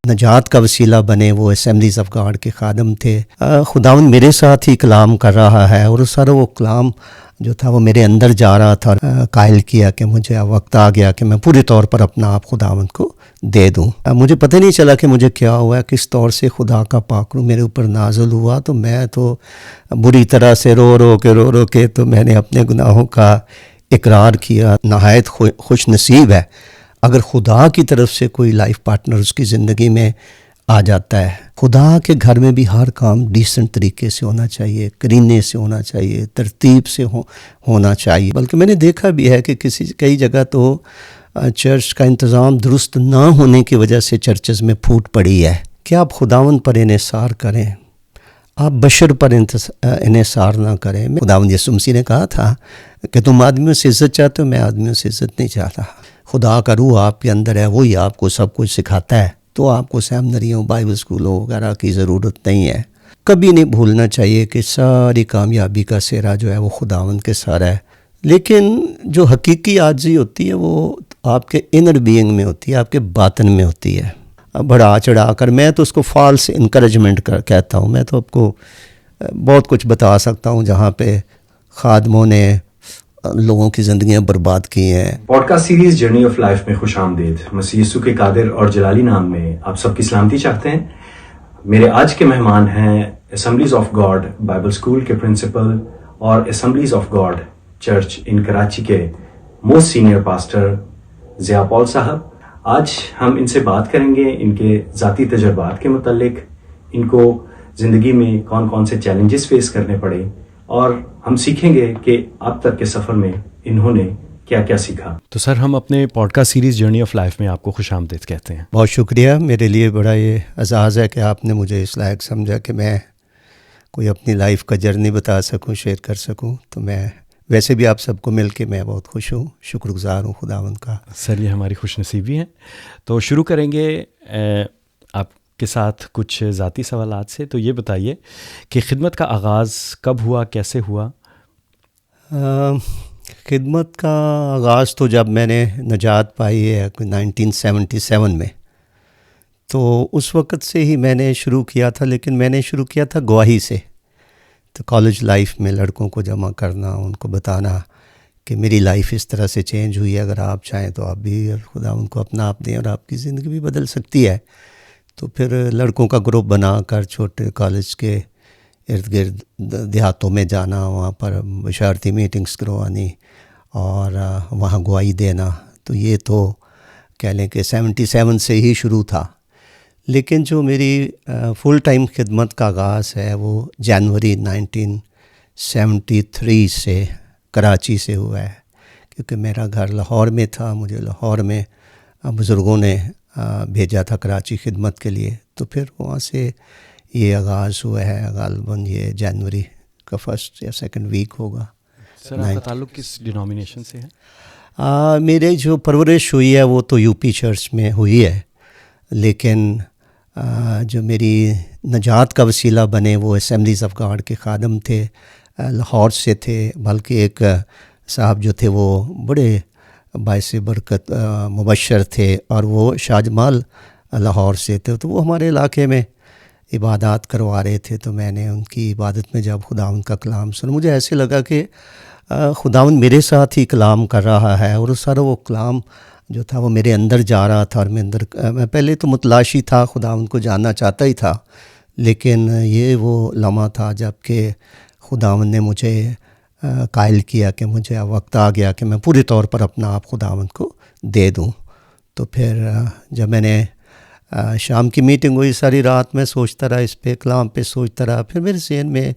نجات کا وسیلہ بنے، وہ اسمبلیز آف گاڈ کے خادم تھے۔ خداوند میرے ساتھ ہی کلام کر رہا ہے، اور سارا وہ کلام جو تھا وہ میرے اندر جا رہا تھا، قائل کیا کہ مجھے وقت آ گیا کہ میں پوری طور پر اپنا آپ خداوند کو دے دوں۔ مجھے پتہ نہیں چلا کہ مجھے کیا ہوا، کس طور سے خدا کا پاک روح میرے اوپر نازل ہوا، تو میں تو بری طرح سے رو کے تو میں نے اپنے گناہوں کا اقرار کیا۔ نہایت خوش نصیب ہے اگر خدا کی طرف سے کوئی لائف پارٹنر اس کی زندگی میں آ جاتا ہے۔ خدا کے گھر میں بھی ہر کام ڈیسنٹ طریقے سے ہونا چاہیے، کرینے سے ہونا چاہیے، ترتیب سے ہونا چاہیے۔ بلکہ میں نے دیکھا بھی ہے کہ کئی جگہ تو چرچ کا انتظام درست نہ ہونے کی وجہ سے چرچز میں پھوٹ پڑی ہے کہ آپ خداوند پر انحصار کریں، آپ بشر پر انحصار نہ کریں۔ خداوند یسوع مسیح نے کہا تھا کہ تم آدمیوں سے عزت چاہتے ہو، میں آدمیوں سے عزت نہیں چاہتا۔ خدا کا روح آپ کے اندر ہے، وہی آپ کو سب کچھ سکھاتا ہے، تو آپ کو سیمنریوں، بائبل اسکولوں وغیرہ کی ضرورت نہیں ہے۔ کبھی نہیں بھولنا چاہیے کہ ساری کامیابی کا سہرا جو ہے وہ خداوند کے ساتھ ہے، لیکن جو حقیقی عاجزی ہوتی ہے وہ آپ کے انر بینگ میں ہوتی ہے، آپ کے باطن میں ہوتی ہے۔ بڑھا چڑھا کر میں تو اس کو فالس انکریجمنٹ کہتا ہوں۔ میں تو آپ کو بہت کچھ بتا سکتا ہوں جہاں پہ خادموں نے لوگوں کی زندگیاں برباد کی ہیں۔ Podcast series journey of life میں خوش آمدید۔ مسیح یسوع کے قادر اور جلالی نام میں آپ سب کی سلامتی چاہتے ہیں۔ میرے آج کے مہمان ہیں assemblies of God Bible school کے پرنسپل اور اسمبلیز آف گاڈ چرچ ان کراچی کے موسٹ سینئر پاسٹر ضیاء پال صاحب۔ آج ہم ان سے بات کریں گے ان کے ذاتی تجربات کے متعلق، ان کو زندگی میں کون کون سے چیلنجز فیس کرنے پڑے، اور ہم سیکھیں گے کہ اب تک کے سفر میں انہوں نے کیا کیا سیکھا۔ تو سر، ہم اپنے podcast series journey of life میں آپ کو خوش آمدید کہتے ہیں۔ بہت شکریہ، میرے لیے بڑا یہ اعزاز ہے کہ آپ نے مجھے اس لائق سمجھا کہ میں کوئی اپنی لائف کا جرنی بتا سکوں، شیئر کر سکوں۔ تو میں ویسے بھی آپ سب کو مل کے میں بہت خوش ہوں، شکر گزار ہوں خداوند کا۔ سر، یہ ہماری خوش نصیبی ہے۔ تو شروع کریں گے آپ کے ساتھ کچھ ذاتی سوالات سے۔ تو یہ بتائیے کہ خدمت کا آغاز کب ہوا، کیسے ہوا؟ خدمت کا آغاز تو جب میں نے نجات پائی ہے 1977 میں، تو اس وقت سے ہی میں نے شروع کیا تھا، لیکن میں نے شروع کیا تھا گواہی سے۔ تو کالج لائف میں لڑکوں کو جمع کرنا، ان کو بتانا کہ میری لائف اس طرح سے چینج ہوئی ہے، اگر آپ چاہیں تو آپ بھی خدا ان کو اپنا آپ دیں اور آپ کی زندگی بھی بدل سکتی ہے۔ تو پھر لڑکوں کا گروپ بنا کر چھوٹے کالج کے ارد گرد دیہاتوں میں جانا، وہاں پر بشارتی میٹنگز کروانی اور وہاں گواہی دینا۔ تو یہ تو کہہ لیں کہ 77 سے ہی شروع تھا، لیکن جو میری فل ٹائم خدمت کا آغاز ہے وہ جنوری 1973 سے کراچی سے ہوا ہے، کیونکہ میرا گھر لاہور میں تھا، مجھے لاہور میں بزرگوں نے بھیجا تھا کراچی خدمت کے لیے۔ تو پھر وہاں سے یہ آغاز ہوا ہے، غالباً یہ جنوری کا فرسٹ یا سیکنڈ ویک ہوگا۔ سر، آپ کا تعلق کس ڈینومینیشن سے ہے؟ میرے جو پرورش ہوئی ہے وہ تو یو پی چرچ میں ہوئی ہے، لیکن جو میری نجات کا وسیلہ بنے وہ اسمبلیز آف گاڈ کے خادم تھے، لاہور سے تھے۔ بلکہ ایک صاحب جو تھے وہ بڑے باعث برکت مبشر تھے، اور وہ شاہ جمال لاہور سے تھے۔ تو وہ ہمارے علاقے میں عبادات کروا رہے تھے، تو میں نے ان کی عبادت میں جب خداوند کا کلام سنا، مجھے ایسے لگا کہ خداوند میرے ساتھ ہی کلام کر رہا ہے، اور سارا وہ کلام جو تھا وہ میرے اندر جا رہا تھا، اور میں پہلے تو متلاشی تھا، خداوند کو جاننا چاہتا ہی تھا، لیکن یہ وہ لمحہ تھا جب کہ خداوند نے مجھے قائل کیا کہ مجھے وقت آ گیا کہ میں پوری طور پر اپنا آپ خداوند کو دے دوں۔ تو پھر جب میں نے شام کی میٹنگ ہوئی، ساری رات میں سوچتا رہا، اس پہ کلام پہ سوچتا رہا۔ پھر میرے ذہن میں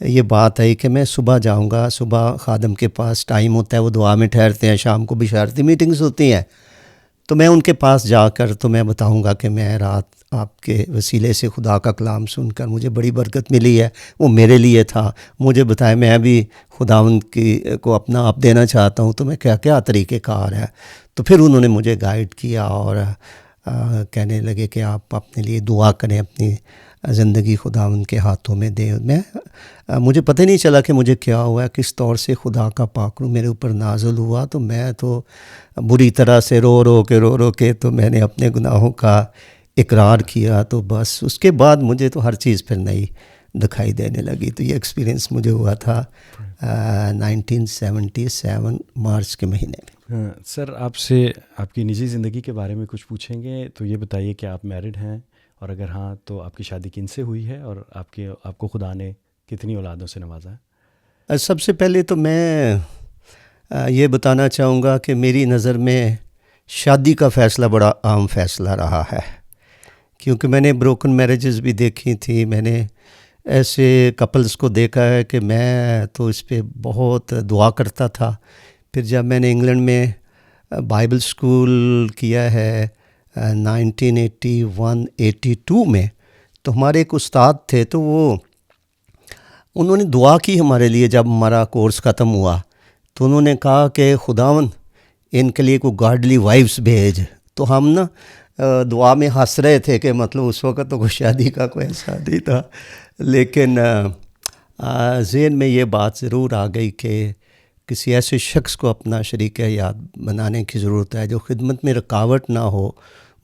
یہ بات آئی کہ میں صبح جاؤں گا، صبح خادم کے پاس ٹائم ہوتا ہے، وہ دعا میں ٹھہرتے ہیں، شام کو بشارتی میٹنگز ہوتی ہیں، تو میں ان کے پاس جا کر تو میں بتاؤں گا کہ میں رات آپ کے وسیلے سے خدا کا کلام سن کر مجھے بڑی برکت ملی ہے، وہ میرے لیے تھا، مجھے بتائے میں بھی خداوند کو اپنا آپ دینا چاہتا ہوں، تو میں کیا کیا طریقہ کار ہے۔ تو پھر انہوں نے مجھے گائیڈ کیا اور کہنے لگے کہ آپ اپنے لیے دعا کریں، اپنی زندگی خداوند کے ہاتھوں میں دیں۔ مجھے پتہ نہیں چلا کہ مجھے کیا ہوا، کس طور سے خدا کا پاک روح میرے اوپر نازل ہوا۔ تو میں تو بری طرح سے رو کے تو میں نے اپنے گناہوں کا اقرار کیا تو بس اس کے بعد مجھے تو ہر چیز پھر نئی دکھائی دینے لگی. تو یہ ایکسپیرینس مجھے ہوا تھا 1977 مارچ کے مہینے میں. سر آپ سے آپ کی نجی زندگی کے بارے میں کچھ پوچھیں گے. تو یہ بتائیے کہ آپ میرڈ ہیں، اور اگر ہاں تو آپ کی شادی کن سے ہوئی ہے، اور آپ کو خدا نے کتنی اولادوں سے نوازا ہے؟ سب سے پہلے تو میں یہ بتانا چاہوں گا کہ میری نظر میں شادی کا فیصلہ بڑا عام فیصلہ رہا ہے، کیونکہ میں نے بروکن میرجز بھی دیکھی تھی. میں نے ایسے کپلز کو دیکھا ہے کہ میں تو اس پہ بہت دعا کرتا تھا. پھر جب میں نے انگلینڈ میں بائبل سکول کیا ہے 1981-82 میں، تو ہمارے ایک استاد تھے، تو انہوں نے دعا کی ہمارے لیے. جب ہمارا کورس ختم ہوا تو انہوں نے کہا کہ خداوند ان کے لیے کوئی گاڈلی وائفز بھیج. تو ہم نا دعا میں ہنس رہے تھے کہ مطلب اس وقت تو کوئی شادی کا کوئی ایسا نہیں تھا، لیکن ذہن میں یہ بات ضرور آ گئی کہ کسی ایسے شخص کو اپنا شریک حیات بنانے کی ضرورت ہے جو خدمت میں رکاوٹ نہ ہو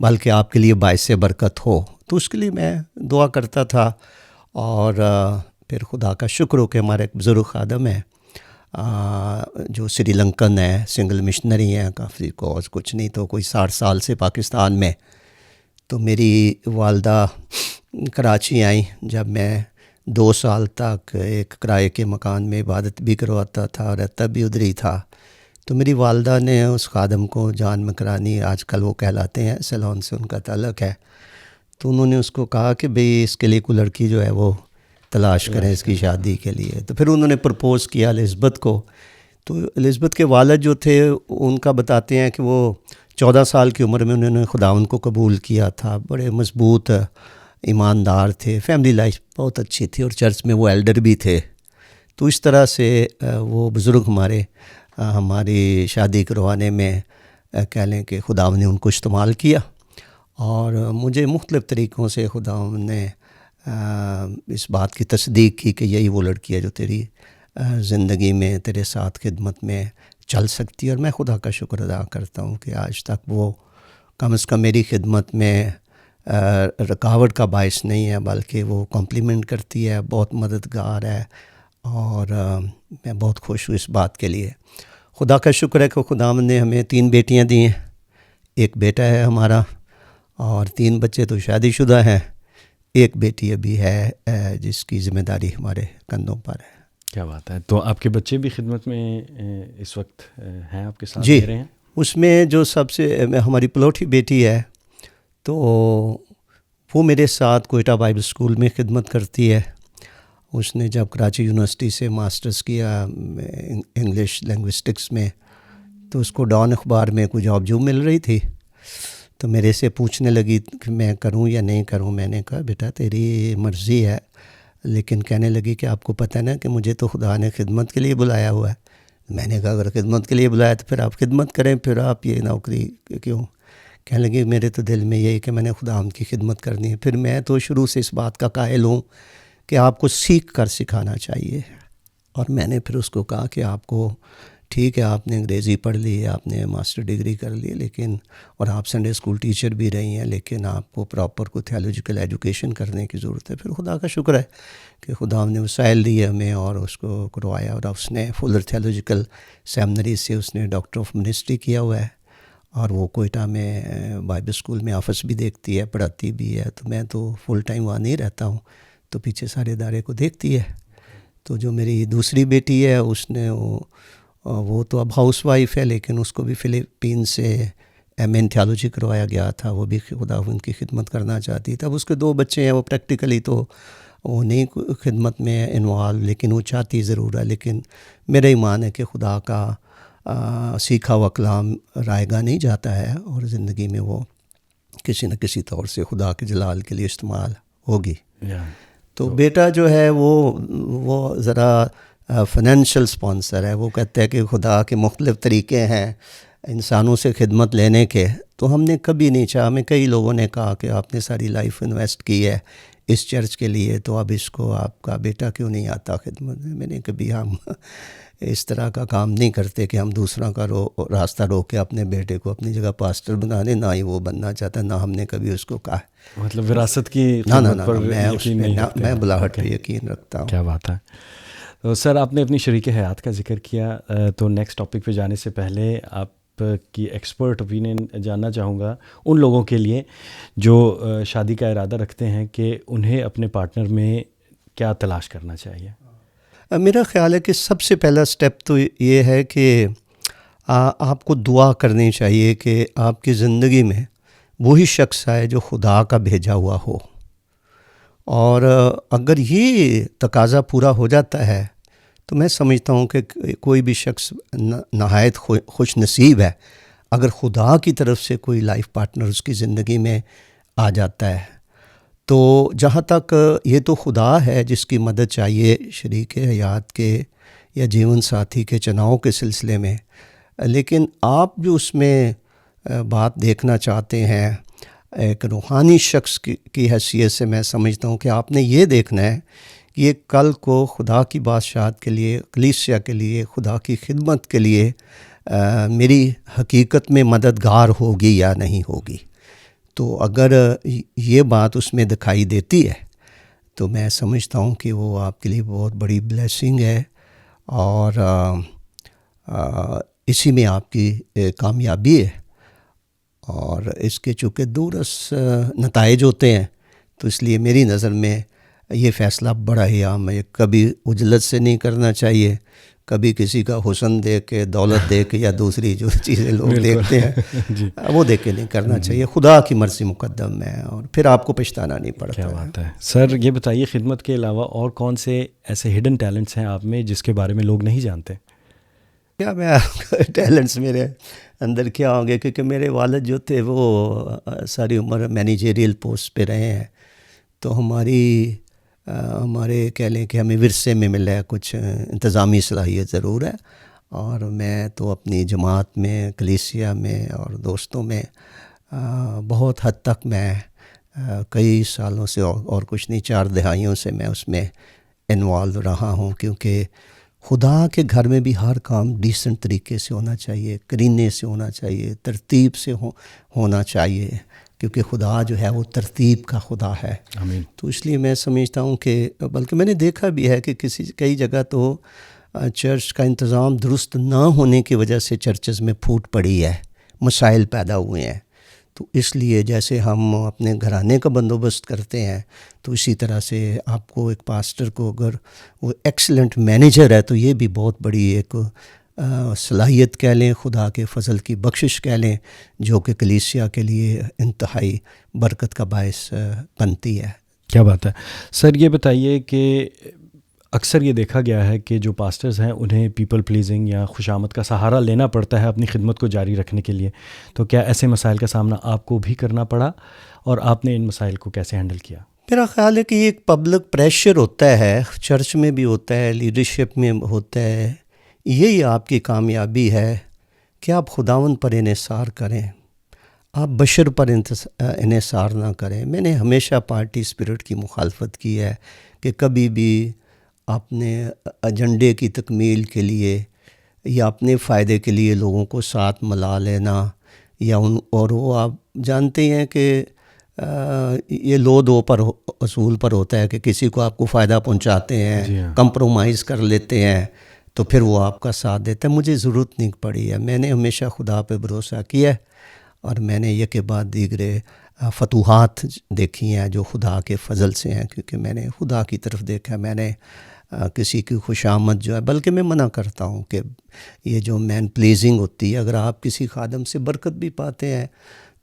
بلکہ آپ کے لیے باعث برکت ہو. تو اس کے لیے میں دعا کرتا تھا. اور پھر خدا کا شکر ہو کہ ہمارے ایک بزرگ خادم ہیں جو سری لنکن ہے، سنگل مشنری ہیں، کافی کوز کچھ نہیں تو کوئی 60 سال سے پاکستان میں. تو میری والدہ کراچی آئیں جب میں 2 سال تک ایک کرائے کے مکان میں عبادت بھی کرواتا تھا اور رہتا بھی ادھر ہی تھا. تو میری والدہ نے اس خادم کو جان مکرانی، آج کل وہ کہلاتے ہیں، سیلون سے ان کا تعلق ہے، تو انہوں نے اس کو کہا کہ بھئی اس کے لیے کوئی لڑکی جو ہے وہ تلاش کریں اس کی شادی کے لیے. تو پھر انہوں نے پرپوز کیا الزبتھ کو. تو الزبتھ کے والد جو تھے ان کا بتاتے ہیں کہ وہ 14 سال کی عمر میں انہوں نے خداوند کو قبول کیا تھا. بڑے مضبوط ایماندار تھے، فیملی لائف بہت اچھی تھی، اور چرچ میں وہ ایلڈر بھی تھے. تو اس طرح سے وہ بزرگ ہماری شادی کروانے میں کہہ لیں کہ خداوند نے ان کو استعمال کیا. اور مجھے مختلف طریقوں سے خداوند نے اس بات کی تصدیق کی کہ یہی وہ لڑکی ہے جو تیری زندگی میں تیرے ساتھ خدمت میں چل سکتی ہے. اور میں خدا کا شکر ادا کرتا ہوں کہ آج تک وہ کم از کم میری خدمت میں رکاوٹ کا باعث نہیں ہے بلکہ وہ کمپلیمنٹ کرتی ہے، بہت مددگار ہے. اور میں بہت خوش ہوں اس بات کے لیے. خدا کا شکر ہے کہ خداوند نے ہمیں 3 بیٹیاں دی ہیں، ایک بیٹا ہے ہمارا، اور 3 بچے تو شادی شدہ ہیں. ایک بیٹی ابھی ہے جس کی ذمہ داری ہمارے کندھوں پر ہے. کیا بات ہے. تو آپ کے بچے بھی خدمت میں اس وقت ہیں آپ کے ساتھ؟ جی، دے رہے ہیں. اس میں جو سب سے ہماری پلوٹھی بیٹی ہے تو وہ میرے ساتھ کوئٹہ بائبل سکول میں خدمت کرتی ہے. اس نے جب کراچی یونیورسٹی سے ماسٹرز کیا انگلش لنگوسٹکس میں، تو اس کو ڈان اخبار میں کوئی جاب مل رہی تھی. تو میرے سے پوچھنے لگی کہ میں کروں یا نہیں کروں. میں نے کہا بیٹا تیری مرضی ہے، لیکن کہنے لگی کہ آپ کو پتہ ہے نا کہ مجھے تو خدا نے خدمت کے لیے بلایا ہوا ہے. میں نے کہا اگر خدمت کے لیے بلایا تو پھر آپ خدمت کریں، پھر آپ یہ نوکری کیوں؟ کہنے لگی میرے تو دل میں یہی کہ میں نے خدا کی خدمت کرنی ہے. پھر میں تو شروع سے اس بات کا قائل ہوں کہ آپ کو سیکھ کر سکھانا چاہیے. اور میں نے پھر اس کو کہا کہ آپ کو ٹھیک ہے، آپ نے انگریزی پڑھ لی، آپ نے ماسٹر ڈگری کر لی، لیکن اور آپ سنڈے اسکول ٹیچر بھی رہی ہیں، لیکن آپ کو پراپر کو تھیولوجیکل ایجوکیشن کرنے کی ضرورت ہے. پھر خدا کا شکر ہے کہ خدا نے وسائل دیے ہمیں اور اس کو کروایا. اور اس نے فلر تھیولوجیکل سیمنری سے اس نے ڈاکٹر آف منسٹری کیا ہوا ہے، اور وہ کوئٹہ میں بائبل سکول میں آفس بھی دیکھتی ہے، پڑھاتی بھی ہے. تو میں تو فل ٹائم وہاں نہیں رہتا ہوں، تو پیچھے سارے ادارے کو دیکھتی ہے. تو جو میری دوسری بیٹی ہے اس نے وہ تو اب ہاؤس وائف ہے، لیکن اس کو بھی فلپین سے ایم ان تھیولوجی کروایا گیا تھا. وہ بھی خدا ان کی خدمت کرنا چاہتی تھی. اب اس کے 2 بچے ہیں، وہ پریکٹیکلی تو وہ نہیں خدمت میں انوالو، لیکن وہ چاہتی ضرور ہے. لیکن میرا ایمان ہے کہ خدا کا سیکھا ہوا کلام رائے گاہ نہیں جاتا ہے، اور زندگی میں وہ کسی نہ کسی طور سے خدا کے جلال کے لیے استعمال ہوگی. تو بیٹا جو ہے وہ ذرا فائنینشیل سپانسر ہے. وہ کہتا ہے کہ خدا کے مختلف طریقے ہیں انسانوں سے خدمت لینے کے. تو ہم نے کبھی نہیں چاہا. ہمیں کئی لوگوں نے کہا کہ آپ نے ساری لائف انویسٹ کی ہے اس چرچ کے لیے، تو اب اس کو آپ کا بیٹا کیوں نہیں آتا خدمت میں؟ میں نے کبھی ہم اس طرح کا کام نہیں کرتے کہ ہم دوسرا کا راستہ روک کے اپنے بیٹے کو اپنی جگہ پاسٹر بنا دیں، نہ ہی وہ بننا چاہتا، نہ ہم نے کبھی اس کو کہا. مطلب وراثت کی نہ میں بلاہٹ پہ یقین رکھتا ہوں. کیا بات ہے. تو سر آپ نے اپنی شریک حیات کا ذکر کیا، تو نیکسٹ ٹاپک پہ جانے سے پہلے آپ کی ایکسپرٹ اوپینین جاننا چاہوں گا ان لوگوں کے لیے جو شادی کا ارادہ رکھتے ہیں کہ انہیں اپنے پارٹنر میں کیا تلاش کرنا چاہیے. میرا خیال ہے کہ سب سے پہلا سٹیپ تو یہ ہے کہ آپ کو دعا کرنی چاہیے کہ آپ کی زندگی میں وہی شخص آئے جو خدا کا بھیجا ہوا ہو. اور اگر یہ تقاضا پورا ہو جاتا ہے تو میں سمجھتا ہوں کہ کوئی بھی شخص نہایت خوش نصیب ہے اگر خدا کی طرف سے کوئی لائف پارٹنر اس کی زندگی میں آ جاتا ہے. تو جہاں تک یہ تو خدا ہے جس کی مدد چاہیے شریک حیات کے یا جیون ساتھی کے چناؤ کے سلسلے میں، لیکن آپ جو اس میں بات دیکھنا چاہتے ہیں ایک روحانی شخص کی حیثیت سے، میں سمجھتا ہوں کہ آپ نے یہ دیکھنا ہے کہ یہ کل کو خدا کی بادشاہت کے لیے، کلیسیا کے لیے، خدا کی خدمت کے لیے میری حقیقت میں مددگار ہوگی یا نہیں ہوگی. تو اگر یہ بات اس میں دکھائی دیتی ہے تو میں سمجھتا ہوں کہ وہ آپ کے لیے بہت بڑی بلیسنگ ہے، اور اسی میں آپ کی کامیابی ہے. اور اس کے چونکہ دورس نتائج ہوتے ہیں، تو اس لیے میری نظر میں یہ فیصلہ بڑا ہی عام ہے. کبھی عجلت سے نہیں کرنا چاہیے، کبھی کسی کا حسن دیکھ کے، دولت دیکھ کے، یا دوسری جو چیزیں لوگ دیکھتے ہیں وہ دیکھ کے نہیں کرنا چاہیے. خدا کی مرضی مقدم ہے اور پھر آپ کو پچھتانا نہیں پڑتا. کیا بات ہے. سر یہ بتائیے خدمت کے علاوہ اور کون سے ایسے ہڈن ٹیلنٹس ہیں آپ میں جس کے بارے میں لوگ نہیں جانتے؟ کیا میں ٹیلنٹس میرے اندر کیا ہوں گے، کیونکہ میرے والد جو تھے وہ ساری عمر مینیجریل پوسٹ پہ رہے ہیں، تو ہمارے کہہ لیں کہ ہمیں ورثے میں ملا ہے کچھ انتظامی صلاحیت ضرور ہے. اور میں تو اپنی جماعت میں، کلیسیا میں اور دوستوں میں بہت حد تک میں کئی سالوں سے اور کچھ نہیں 4 دہائیوں سے میں اس میں انوالو رہا ہوں، کیونکہ خدا کے گھر میں بھی ہر کام ڈیسنٹ طریقے سے ہونا چاہیے، کرینے سے ہونا چاہیے، ترتیب سے ہونا چاہیے، کیونکہ خدا جو ہے وہ ترتیب کا خدا ہے. آمین. تو اس لیے میں سمجھتا ہوں کہ بلکہ میں نے دیکھا بھی ہے کہ کئی جگہ تو چرچ کا انتظام درست نہ ہونے کی وجہ سے چرچز میں پھوٹ پڑی ہے، مسائل پیدا ہوئے ہیں. تو اس لیے جیسے ہم اپنے گھرانے کا بندوبست کرتے ہیں، تو اسی طرح سے آپ کو ایک پاسٹر کو اگر وہ ایکسلنٹ مینیجر ہے تو یہ بھی بہت بڑی ایک صلاحیت کہہ لیں، خدا کے فضل کی بخشش کہہ لیں، جو کہ کلیسیا کے لیے انتہائی برکت کا باعث بنتی ہے. کیا بات ہے. سر یہ بتائیے کہ اکثر یہ دیکھا گیا ہے کہ جو پاسٹرز ہیں انہیں پیپل پلیزنگ یا خوشامد کا سہارا لینا پڑتا ہے اپنی خدمت کو جاری رکھنے کے لیے، تو کیا ایسے مسائل کا سامنا آپ کو بھی کرنا پڑا اور آپ نے ان مسائل کو کیسے ہینڈل کیا؟ میرا خیال ہے کہ یہ ایک پبلک پریشر ہوتا ہے، چرچ میں بھی ہوتا ہے، لیڈرشپ میں ہوتا ہے. یہی آپ کی کامیابی ہے کہ آپ خداوند پر انحصار کریں، آپ بشر پر انحصار نہ کریں. میں نے ہمیشہ پارٹی اسپرٹ کی مخالفت کی ہے کہ کبھی بھی اپنے ایجنڈے کی تکمیل کے لیے یا اپنے فائدے کے لیے لوگوں کو ساتھ ملا لینا، یا اور وہ آپ جانتے ہیں کہ یہ لو دو پر اصول پر ہوتا ہے کہ کسی کو آپ کو فائدہ پہنچاتے ہیں، کمپرومائز کر لیتے ہیں، تو پھر وہ آپ کا ساتھ دیتا ہے. مجھے ضرورت نہیں پڑی ہے. میں نے ہمیشہ خدا پہ بھروسہ کیا ہے، اور میں نے یہ کے بعد دیگرے فتوحات دیکھی ہیں جو خدا کے فضل سے ہیں، کیونکہ میں نے خدا کی طرف دیکھا. میں نے کسی کی خوشامد جو ہے، بلکہ میں منع کرتا ہوں کہ یہ جو مین پلیزنگ ہوتی ہے، اگر آپ کسی خادم سے برکت بھی پاتے ہیں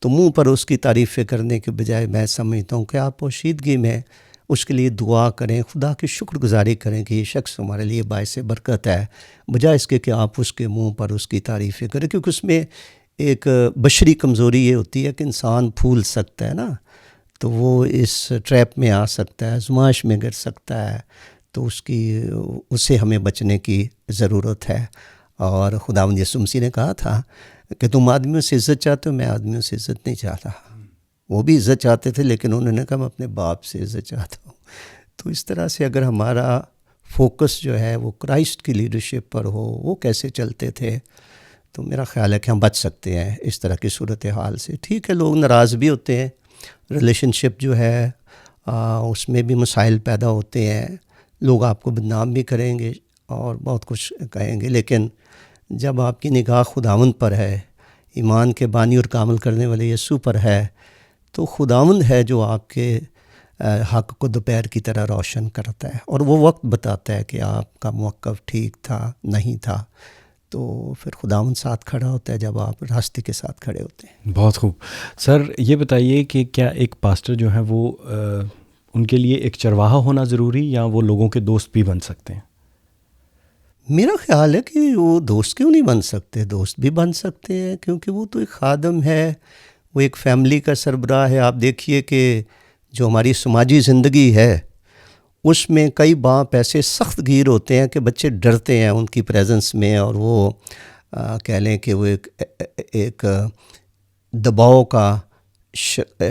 تو منہ پر اس کی تعریفیں کرنے کے بجائے میں سمجھتا ہوں کہ آپ پوشیدگی میں اس کے لیے دعا کریں، خدا کی شکر گزاری کریں کہ یہ شخص ہمارے لیے باعث برکت ہے، بجائے اس کے کہ آپ اس کے منہ پر اس کی تعریفیں کریں. کیونکہ اس میں ایک بشری کمزوری یہ ہوتی ہے کہ انسان پھول سکتا ہے نا، تو وہ اس ٹریپ میں آ سکتا ہے، آزمائش میں گر سکتا ہے. تو اسے ہمیں بچنے کی ضرورت ہے. اور خداوند یسوع مسیح نے کہا تھا کہ تم آدمیوں سے عزت چاہتے ہو، میں آدمیوں سے عزت نہیں چاہتا. وہ بھی عزت چاہتے تھے لیکن انہوں نے کہا میں اپنے باپ سے عزت چاہتا ہوں. تو اس طرح سے اگر ہمارا فوکس جو ہے وہ کرائسٹ کی لیڈرشپ پر ہو، وہ کیسے چلتے تھے، تو میرا خیال ہے کہ ہم بچ سکتے ہیں اس طرح کی صورتحال سے. ٹھیک ہے، لوگ ناراض بھی ہوتے ہیں، ریلیشن شپ جو ہے اس میں بھی مسائل پیدا ہوتے ہیں، لوگ آپ کو بدنام بھی کریں گے اور بہت کچھ کہیں گے، لیکن جب آپ کی نگاہ خداوند پر ہے، ایمان کے بانی اور کامل کرنے والے یسوع پر ہے، تو خداوند ہے جو آپ کے حق کو دوپہر کی طرح روشن کرتا ہے، اور وہ وقت بتاتا ہے کہ آپ کا موقف ٹھیک تھا نہیں تھا. تو پھر خداوند ساتھ کھڑا ہوتا ہے جب آپ راستے کے ساتھ کھڑے ہوتے ہیں. بہت خوب. سر یہ بتائیے کہ کیا ایک پاسٹر جو ہے وہ ان کے لیے ایک چرواہا ہونا ضروری، یا وہ لوگوں کے دوست بھی بن سکتے ہیں؟ میرا خیال ہے کہ وہ دوست کیوں نہیں بن سکتے، دوست بھی بن سکتے ہیں، کیونکہ وہ تو ایک خادم ہے، وہ ایک فیملی کا سربراہ ہے. آپ دیکھیے کہ جو ہماری سماجی زندگی ہے اس میں کئی باپ ایسے سخت گیر ہوتے ہیں کہ بچے ڈرتے ہیں ان کی پریزنس میں، اور وہ کہہ لیں کہ وہ ایک دباؤ کا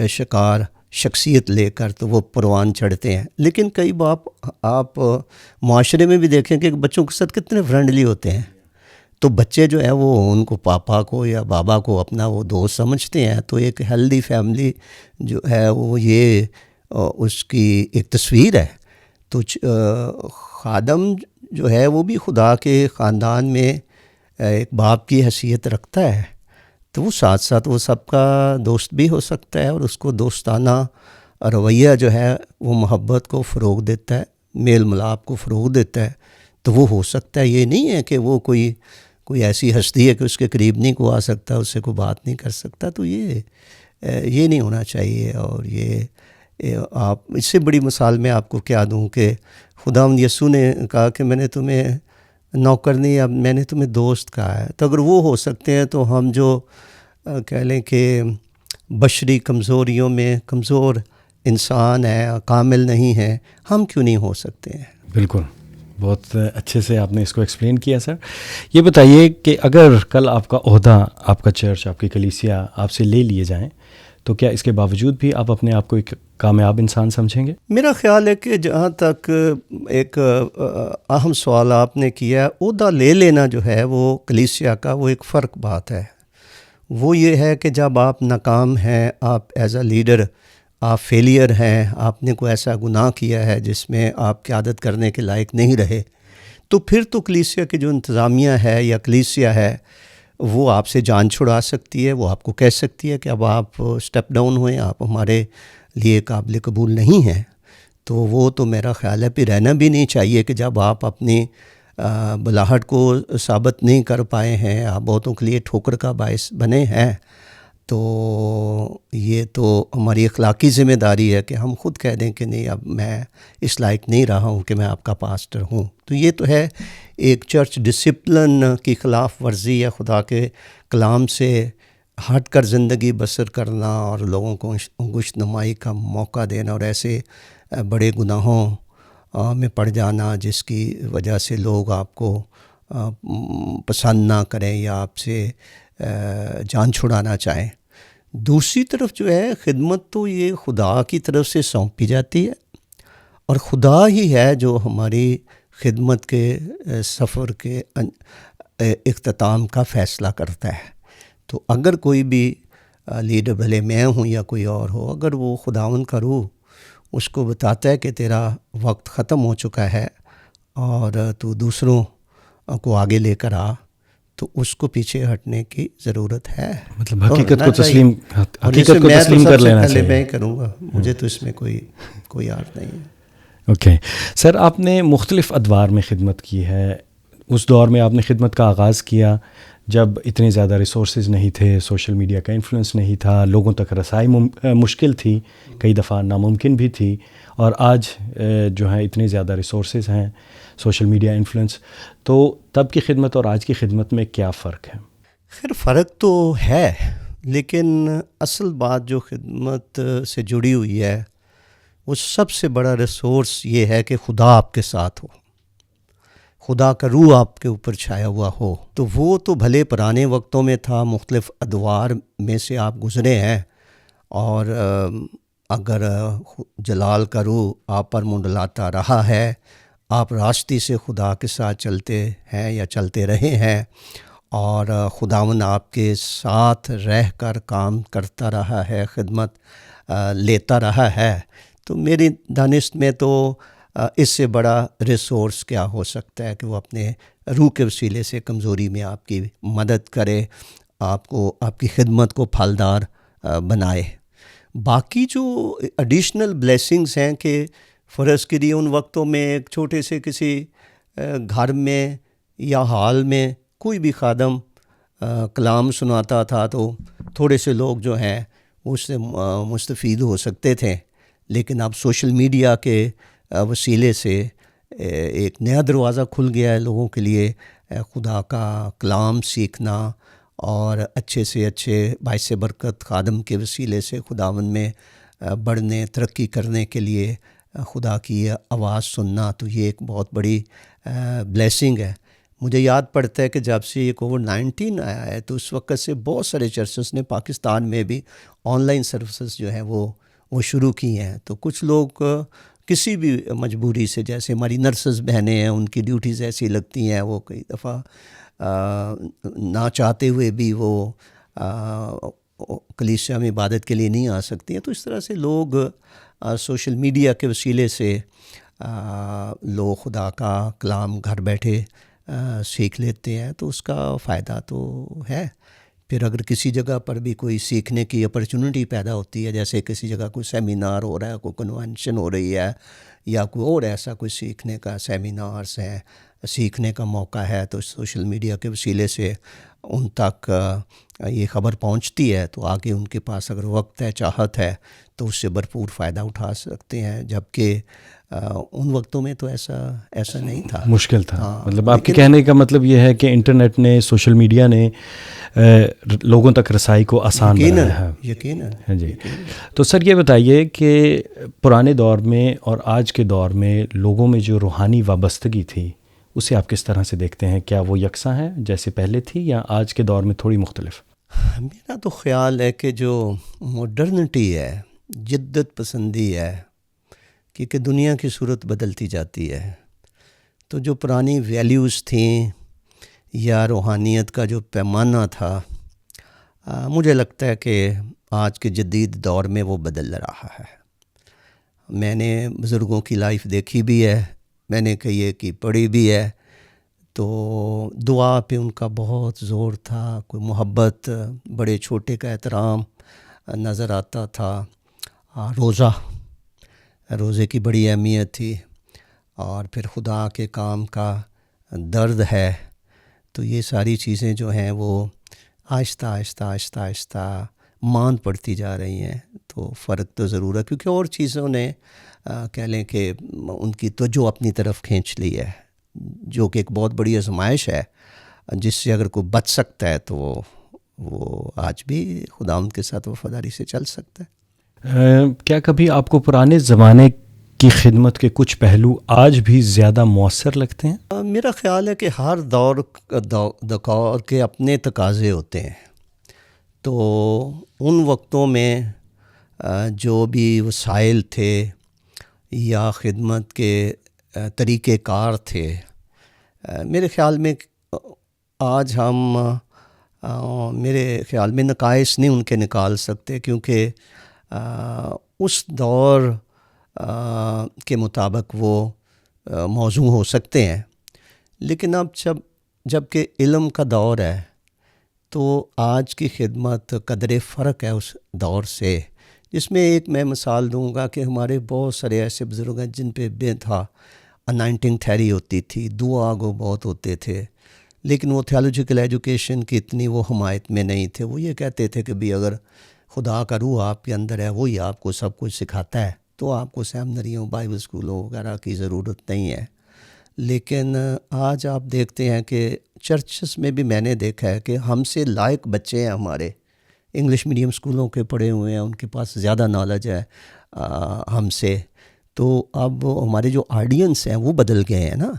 شکار شخصیت لے کر تو وہ پروان چڑھتے ہیں. لیکن کئی باپ آپ معاشرے میں بھی دیکھیں کہ بچوں کے ساتھ کتنے فرینڈلی ہوتے ہیں، تو بچے جو ہے وہ ان کو پاپا کو یا بابا کو اپنا وہ دوست سمجھتے ہیں. تو ایک ہیلدی فیملی جو ہے وہ یہ اس کی ایک تصویر ہے. تو خادم جو ہے وہ بھی خدا کے خاندان میں ایک باپ کی حیثیت رکھتا ہے، تو وہ ساتھ ساتھ وہ سب کا دوست بھی ہو سکتا ہے، اور اس کو دوستانہ رویہ جو ہے وہ محبت کو فروغ دیتا ہے، میل ملاپ کو فروغ دیتا ہے. تو وہ ہو سکتا ہے. یہ نہیں ہے کہ وہ کوئی ایسی ہستی ہے کہ اس کے قریب نہیں کو آ سکتا، اس سے کوئی بات نہیں کر سکتا. تو یہ نہیں ہونا چاہیے. اور یہ آپ اس سے بڑی مثال میں آپ کو کیا دوں کہ خداوند یسوع نے کہا کہ میں نے تمہیں نوکر نہیں، اب میں نے تمہیں دوست کہا ہے. تو اگر وہ ہو سکتے ہیں تو ہم جو کہہ لیں کہ بشری کمزوریوں میں کمزور انسان ہیں، کامل نہیں ہیں، ہم کیوں نہیں ہو سکتے ہیں؟ بالکل، بہت اچھے سے آپ نے اس کو ایکسپلین کیا. سر یہ بتائیے کہ اگر کل آپ کا عہدہ، آپ کا چرچ، آپ کی کلیسیا آپ سے لے لیے جائیں تو کیا اس کے باوجود بھی آپ اپنے آپ کو ایک کامیاب انسان سمجھیں گے؟ میرا خیال ہے کہ جہاں تک ایک اہم سوال آپ نے کیا، عہدہ لے لینا جو ہے وہ کلیسیا کا وہ ایک فرق بات ہے. وہ یہ ہے کہ جب آپ ناکام ہیں، آپ ایز اے لیڈر آپ فیلئر ہیں، آپ نے کوئی ایسا گناہ کیا ہے جس میں آپ قیادت کرنے کے لائق نہیں رہے، تو پھر تو کلیسیا کی جو انتظامیہ ہے یا کلیسیا ہے وہ آپ سے جان چھڑا سکتی ہے. وہ آپ کو کہہ سکتی ہے کہ اب آپ اسٹیپ ڈاؤن ہوئیں، آپ ہمارے لیے قابل قبول نہیں ہیں. تو وہ تو میرا خیال ہے پھر رہنا بھی نہیں چاہیے کہ جب آپ اپنی بلاہٹ کو ثابت نہیں کر پائے ہیں، آپ بہتوں کے لیے ٹھوکر کا باعث بنے ہیں، تو یہ تو ہماری اخلاقی ذمہ داری ہے کہ ہم خود کہہ دیں کہ نہیں، اب میں اس لائق نہیں رہا ہوں کہ میں آپ کا پاسٹر ہوں. تو یہ تو ہے ایک چرچ ڈسپلن کی خلاف ورزی یا خدا کے کلام سے ہٹ کر زندگی بسر کرنا اور لوگوں کو انگشت نمائی کا موقع دینا، اور ایسے بڑے گناہوں میں پڑ جانا جس کی وجہ سے لوگ آپ کو پسند نہ کریں یا آپ سے جان چھڑانا چاہیں. دوسری طرف جو ہے خدمت تو یہ خدا کی طرف سے سونپی جاتی ہے، اور خدا ہی ہے جو ہماری خدمت کے سفر کے اختتام کا فیصلہ کرتا ہے. تو اگر کوئی بھی لیڈر، بھلے میں ہوں یا کوئی اور ہو، اگر وہ خداوند کا روح اس کو بتاتا ہے کہ تیرا وقت ختم ہو چکا ہے اور تو دوسروں کو آگے لے کر آ، تو اس کو پیچھے ہٹنے کی ضرورت ہے. مطلب حقیقت کو تسلیم کر لینا چاہیے. میں کروں گا، مجھے تو اس میں کوئی آرٹ نہیں ہے. اوکے سر، آپ نے مختلف ادوار میں خدمت کی ہے. اس دور میں آپ نے خدمت کا آغاز کیا جب اتنے زیادہ ریسورسز نہیں تھے، سوشل میڈیا کا انفلوئنس نہیں تھا، لوگوں تک رسائی مشکل تھی، کئی دفعہ ناممکن بھی تھی. اور آج جو ہے اتنے زیادہ ریسورسز ہیں، سوشل میڈیا انفلوئنس. تو تب کی خدمت اور آج کی خدمت میں کیا فرق ہے؟ خیر فرق تو ہے، لیکن اصل بات جو خدمت سے جڑی ہوئی ہے وہ سب سے بڑا ریسورس یہ ہے کہ خدا آپ کے ساتھ ہو، خدا کا روح آپ کے اوپر چھایا ہوا ہو. تو وہ تو بھلے پرانے وقتوں میں تھا، مختلف ادوار میں سے آپ گزرے ہیں، اور اگر جلال کا روح آپ پر منڈلاتا رہا ہے، آپ راستے سے خدا کے ساتھ چلتے ہیں یا چلتے رہے ہیں، اور خداوند آپ کے ساتھ رہ کر کام کرتا رہا ہے، خدمت لیتا رہا ہے، تو میری دانست میں تو اس سے بڑا ریسورس کیا ہو سکتا ہے کہ وہ اپنے روح کے وسیلے سے کمزوری میں آپ کی مدد کرے، آپ کو آپ کی خدمت کو پھلدار بنائے۔ باقی جو ایڈیشنل بلیسنگز ہیں کہ فرض کریے ان وقتوں میں ایک چھوٹے سے کسی گھر میں یا ہال میں کوئی بھی خادم کلام سناتا تھا تو تھوڑے سے لوگ جو ہیں اس سے مستفید ہو سکتے تھے، لیکن اب سوشل میڈیا کے وسیلے سے ایک نیا دروازہ کھل گیا ہے لوگوں کے لیے خدا کا کلام سیکھنا، اور اچھے سے اچھے باعث برکت خادم کے وسیلے سے خداوند میں بڑھنے ترقی کرنے کے لیے خدا کی آواز سننا، تو یہ ایک بہت بڑی بلیسنگ ہے۔ مجھے یاد پڑتا ہے کہ جب سے یہ کووڈ-19 آیا ہے تو اس وقت سے بہت سارے چرچز نے پاکستان میں بھی آن لائن سروسز جو ہیں وہ شروع کی ہیں، تو کچھ لوگ کسی بھی مجبوری سے، جیسے ہماری نرسز بہنیں ہیں ان کی ڈیوٹیز ایسی لگتی ہیں، وہ کئی دفعہ نہ چاہتے ہوئے بھی وہ کلیسیا میں عبادت کے لیے نہیں آ سکتی ہیں، تو اس طرح سے لوگ سوشل میڈیا کے وسیلے سے لوگ خدا کا کلام گھر بیٹھے سیکھ لیتے ہیں، تو اس کا فائدہ تو ہے۔ پھر اگر کسی جگہ پر بھی کوئی سیکھنے کی اپرچونٹی پیدا ہوتی ہے، جیسے کسی جگہ کوئی سیمینار ہو رہا ہے، کوئی کنونشن ہو رہی ہے، یا کوئی اور ایسا کوئی سیکھنے کا سیمینارز ہے، سیکھنے کا موقع ہے، تو سوشل میڈیا کے وسیلے سے ان تک یہ خبر پہنچتی ہے، تو آگے ان کے پاس اگر وقت ہے، چاہت ہے، تو اس سے بھرپور فائدہ اٹھا سکتے ہیں، جبکہ ان وقتوں میں تو ایسا نہیں تھا، مشکل تھا۔ مطلب آپ کے کہنے کا مطلب یہ ہے کہ انٹرنیٹ نے، سوشل میڈیا نے لوگوں تک رسائی کو آسان بنایا ہے۔ یقیناً جی، تو سر یہ بتائیے کہ پرانے دور میں اور آج کے دور میں لوگوں میں جو روحانی وابستگی تھی اسے آپ کس طرح سے دیکھتے ہیں؟ کیا وہ یکساں ہے جیسے پہلے تھی، یا آج کے دور میں تھوڑی مختلف؟ میرا تو خیال ہے کہ جو ماڈرنٹی ہے، جدت پسندی ہے، کیونکہ دنیا کی صورت بدلتی جاتی ہے، تو جو پرانی ویلیوز تھیں یا روحانیت کا جو پیمانہ تھا، مجھے لگتا ہے کہ آج کے جدید دور میں وہ بدل رہا ہے۔ میں نے بزرگوں کی لائف دیکھی بھی ہے، میں نے کئی کی پڑھی بھی ہے، تو دعا پہ ان کا بہت زور تھا، کوئی محبت، بڑے چھوٹے کا احترام نظر آتا تھا، روزے کی بڑی اہمیت تھی، اور پھر خدا کے کام کا درد ہے، تو یہ ساری چیزیں جو ہیں وہ آہستہ آہستہ آہستہ آہستہ ماند پڑتی جا رہی ہیں، تو فرق تو ضرور ہے، کیونکہ اور چیزوں نے کہہ لیں کہ ان کی توجہ اپنی طرف کھینچ لی ہے، جو کہ ایک بہت بڑی آزمائش ہے، جس سے اگر کوئی بچ سکتا ہے تو وہ آج بھی خدا ان کے ساتھ وفاداری سے چل سکتا ہے۔ کیا کبھی آپ کو پرانے زمانے کی خدمت کے کچھ پہلو آج بھی زیادہ مؤثر لگتے ہیں؟ میرا خیال ہے کہ ہر دور کے اپنے تقاضے ہوتے ہیں، تو ان وقتوں میں جو بھی وسائل تھے یا خدمت کے طریقہ کار تھے، میرے خیال میں آج ہم میرے خیال میں نقائص نہیں ان کے نکال سکتے، کیونکہ اس دور کے مطابق وہ موزوں ہو سکتے ہیں، لیکن اب جب کہ علم کا دور ہے تو آج کی خدمت قدرے فرق ہے اس دور سے، جس میں ایک میں مثال دوں گا کہ ہمارے بہت سارے ایسے بزرگ ہیں جن پہ بے تھا انائنٹنگ تھیری ہوتی تھی، دعا گو بہت ہوتے تھے، لیکن وہ تھیولوجیکل ایجوکیشن کی اتنی وہ حمایت میں نہیں تھے۔ وہ یہ کہتے تھے کہ بھی اگر خدا کا روح آپ کے اندر ہے، وہی آپ کو سب کچھ سکھاتا ہے، تو آپ کو سیمنریوں، بائبل اسکولوں وغیرہ کی ضرورت نہیں ہے۔ لیکن آج آپ دیکھتے ہیں کہ چرچز میں بھی میں نے دیکھا ہے کہ ہم سے لائق بچے ہیں، ہمارے انگلش میڈیم اسکولوں کے پڑھے ہوئے ہیں، ان کے پاس زیادہ نالج ہے ہم سے، تو اب ہمارے جو آڈینس ہیں وہ بدل گئے ہیں نا،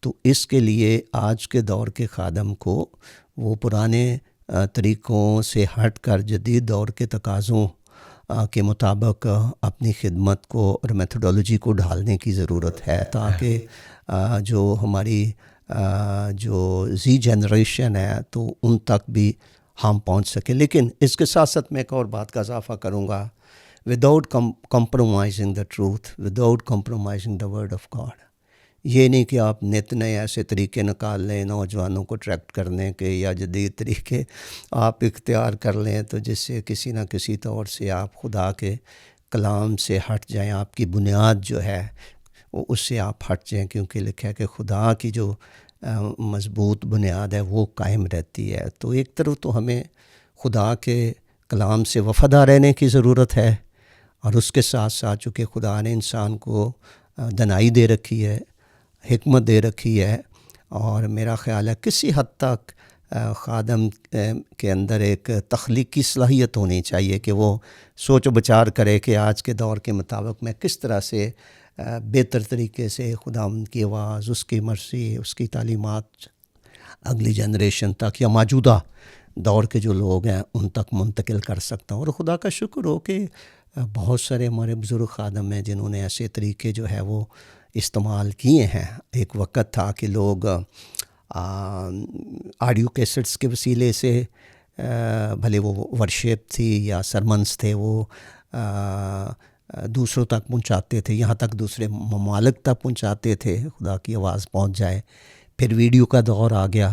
تو اس کے لیے آج کے دور کے خادم کو وہ پرانے طریقوں سے ہٹ کر جدید دور کے تقاضوں کے مطابق اپنی خدمت کو اور میتھڈولوجی کو ڈھالنے کی ضرورت ہے تاکہ جو ہماری جو زی جنریشن ہے تو ان تک بھی ہم پہنچ سکیں. لیکن اس کے ساتھ ساتھ میں ایک اور بات کا اضافہ کروں گا, without compromising the truth, without compromising the word of God. یہ نہیں کہ آپ نت نئے ایسے طریقے نکال لیں نوجوانوں کو اٹریکٹ کرنے کے یا جدید طریقے آپ اختیار کر لیں تو جس سے کسی نہ کسی طور سے آپ خدا کے کلام سے ہٹ جائیں, آپ کی بنیاد جو ہے وہ اس سے آپ ہٹ جائیں, کیونکہ لکھا ہے کہ خدا کی جو مضبوط بنیاد ہے وہ قائم رہتی ہے. تو ایک طرف تو ہمیں خدا کے کلام سے وفادار رہنے کی ضرورت ہے, اور اس کے ساتھ ساتھ چونکہ خدا نے انسان کو دانائی دے رکھی ہے, حکمت دے رکھی ہے, اور میرا خیال ہے کسی حد تک خادم کے اندر ایک تخلیقی صلاحیت ہونی چاہیے کہ وہ سوچ و بچار کرے کہ آج کے دور کے مطابق میں کس طرح سے بہتر طریقے سے خداوند کی آواز, اس کی مرضی, اس کی تعلیمات اگلی جنریشن تک یا موجودہ دور کے جو لوگ ہیں ان تک منتقل کر سکتا ہوں. اور خدا کا شکر ہو کہ بہت سارے ہمارے بزرگ خادم ہیں جنہوں نے ایسے طریقے جو ہے وہ استعمال کیے ہیں. ایک وقت تھا کہ لوگ آڈیو کیسٹس کے وسیلے سے بھلے وہ ورشپ تھی یا سرمنس تھے وہ دوسروں تک پہنچاتے تھے, یہاں تک دوسرے ممالک تک پہنچاتے تھے خدا کی آواز پہنچ جائے. پھر ویڈیو کا دور آ گیا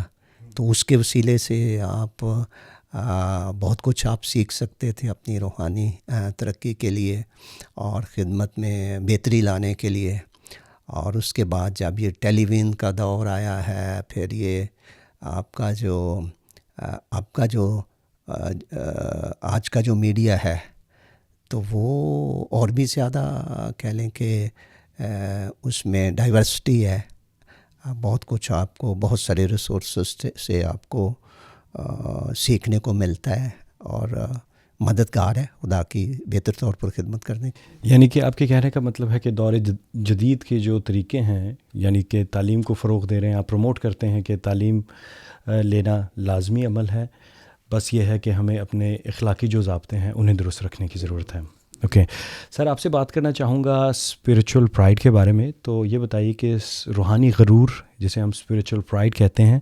تو اس کے وسیلے سے آپ بہت کچھ آپ سیکھ سکتے تھے اپنی روحانی ترقی کے لیے اور خدمت میں بہتری لانے کے لیے. اور اس کے بعد جب یہ ٹیلی ویژن کا دور آیا ہے, پھر یہ آپ کا جو آج کا جو میڈیا ہے تو وہ اور بھی زیادہ کہہ لیں کہ اس میں ڈائیورسٹی ہے, بہت کچھ آپ کو بہت سارے ریسورسز سے آپ کو سیکھنے کو ملتا ہے اور مددگار ہے خدا کی بہتر طور پر خدمت کرنے کی. یعنی کہ آپ کے کہنے کا مطلب ہے کہ دور جدید کے جو طریقے ہیں, یعنی کہ تعلیم کو فروغ دے رہے ہیں, آپ پروموٹ کرتے ہیں کہ تعلیم لینا لازمی عمل ہے, بس یہ ہے کہ ہمیں اپنے اخلاقی جو ضابطے ہیں انہیں درست رکھنے کی ضرورت ہے. اوکے سر, آپ سے بات کرنا چاہوں گا اسپریچول پرائڈ کے بارے میں. تو یہ بتائیے کہ روحانی غرور جسے ہم اسپریچول پرائڈ کہتے ہیں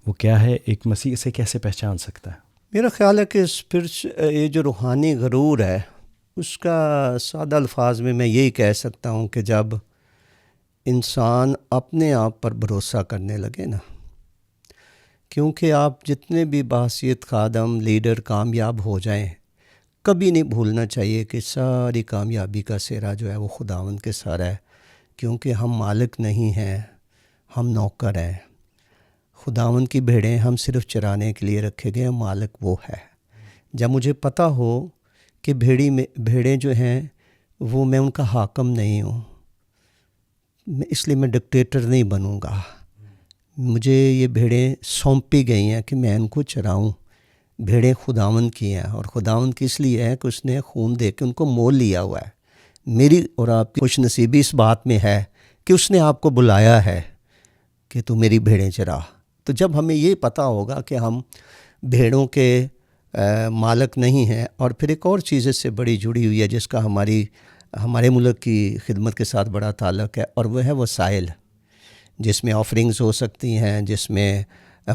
وہ کیا ہے, ایک مسیح اسے کیسے پہچان سکتا ہے؟ میرا خیال ہے کہ یہ جو روحانی غرور ہے اس کا سادہ الفاظ میں یہی کہہ سکتا ہوں کہ جب انسان اپنے آپ پر بھروسہ کرنے لگے نا, کیونکہ آپ جتنے بھی بحیثیت خادم لیڈر کامیاب ہو جائیں کبھی نہیں بھولنا چاہیے کہ ساری کامیابی کا سہرا جو ہے وہ خداوند کے سارا ہے, کیونکہ ہم مالک نہیں ہیں, ہم نوکر ہیں. خداوند کی بھیڑیں ہم صرف چرانے کے لیے رکھے گئے ہیں, مالک وہ ہے. جب مجھے پتہ ہو کہ بھیڑیں جو ہیں وہ میں ان کا حاکم نہیں ہوں, اس لیے میں ڈکٹیٹر نہیں بنوں گا, مجھے یہ بھیڑیں سونپی گئی ہیں کہ میں ان کو چراؤں. بھیڑیں خداوند کی ہیں, اور خداوند کی اس لیے ہے کہ اس نے خون دے کے ان کو مول لیا ہوا ہے. میری اور آپ کی خوش نصیبی اس بات میں ہے کہ اس نے آپ کو بلایا ہے کہ تو میری بھیڑیں چرا. تو جب ہمیں یہ پتہ ہوگا کہ ہم بھیڑوں کے مالک نہیں ہیں, اور پھر ایک اور چیز اس سے بڑی جڑی ہوئی ہے جس کا ہمارے ملک کی خدمت کے ساتھ بڑا تعلق ہے, اور وہ ہے وسائل, جس میں آفرنگز ہو سکتی ہیں, جس میں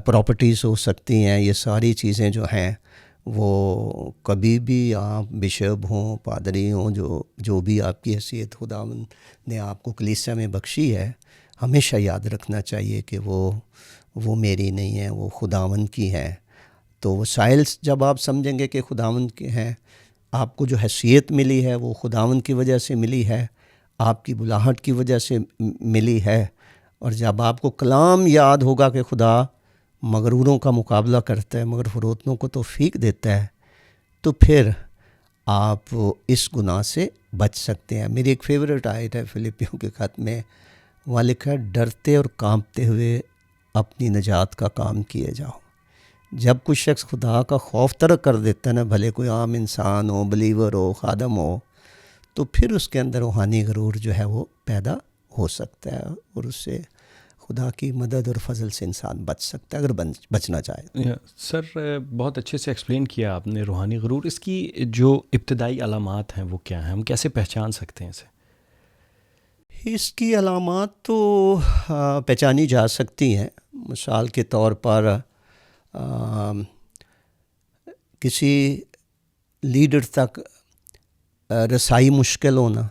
پراپرٹیز ہو سکتی ہیں. یہ ساری چیزیں جو ہیں وہ کبھی بھی آپ بشپ ہوں, پادری ہوں, جو بھی آپ کی حیثیت خداوند نے آپ کو کلیسیا میں بخشی ہے, ہمیشہ یاد رکھنا چاہیے کہ وہ میری نہیں ہے, وہ خداوند کی ہے. تو وسائل جب آپ سمجھیں گے کہ خداوند کے ہیں, آپ کو جو حیثیت ملی ہے وہ خداوند کی وجہ سے ملی ہے, آپ کی بلاہٹ کی وجہ سے ملی ہے. اور جب آپ کو کلام یاد ہوگا کہ خدا مغروروں کا مقابلہ کرتا ہے مگر فروتنوں کو توفیق دیتا ہے, تو پھر آپ اس گناہ سے بچ سکتے ہیں. میری ایک فیورٹ آیت ہے فلپیوں کے خط میں, وہاں لکھا ہے ڈرتے اور کانپتے ہوئے اپنی نجات کا کام کیے جاؤ. جب کوئی شخص خدا کا خوف ترک کر دیتا ہے نا, بھلے کوئی عام انسان ہو, بلیور ہو, خادم ہو, تو پھر اس کے اندر روحانی غرور جو ہے وہ پیدا ہو سکتا ہے, اور اس سے خدا کی مدد اور فضل سے انسان بچ سکتا ہے اگر بچنا چاہے. سر بہت اچھے سے ایکسپلین کیا آپ نے روحانی غرور. اس کی جو ابتدائی علامات ہیں وہ کیا ہیں؟ ہم کیسے پہچان سکتے ہیں اسے؟ اس کی علامات تو پہچانی جا سکتی ہیں. مثال کے طور پر کسی لیڈر تک رسائی مشکل ہونا،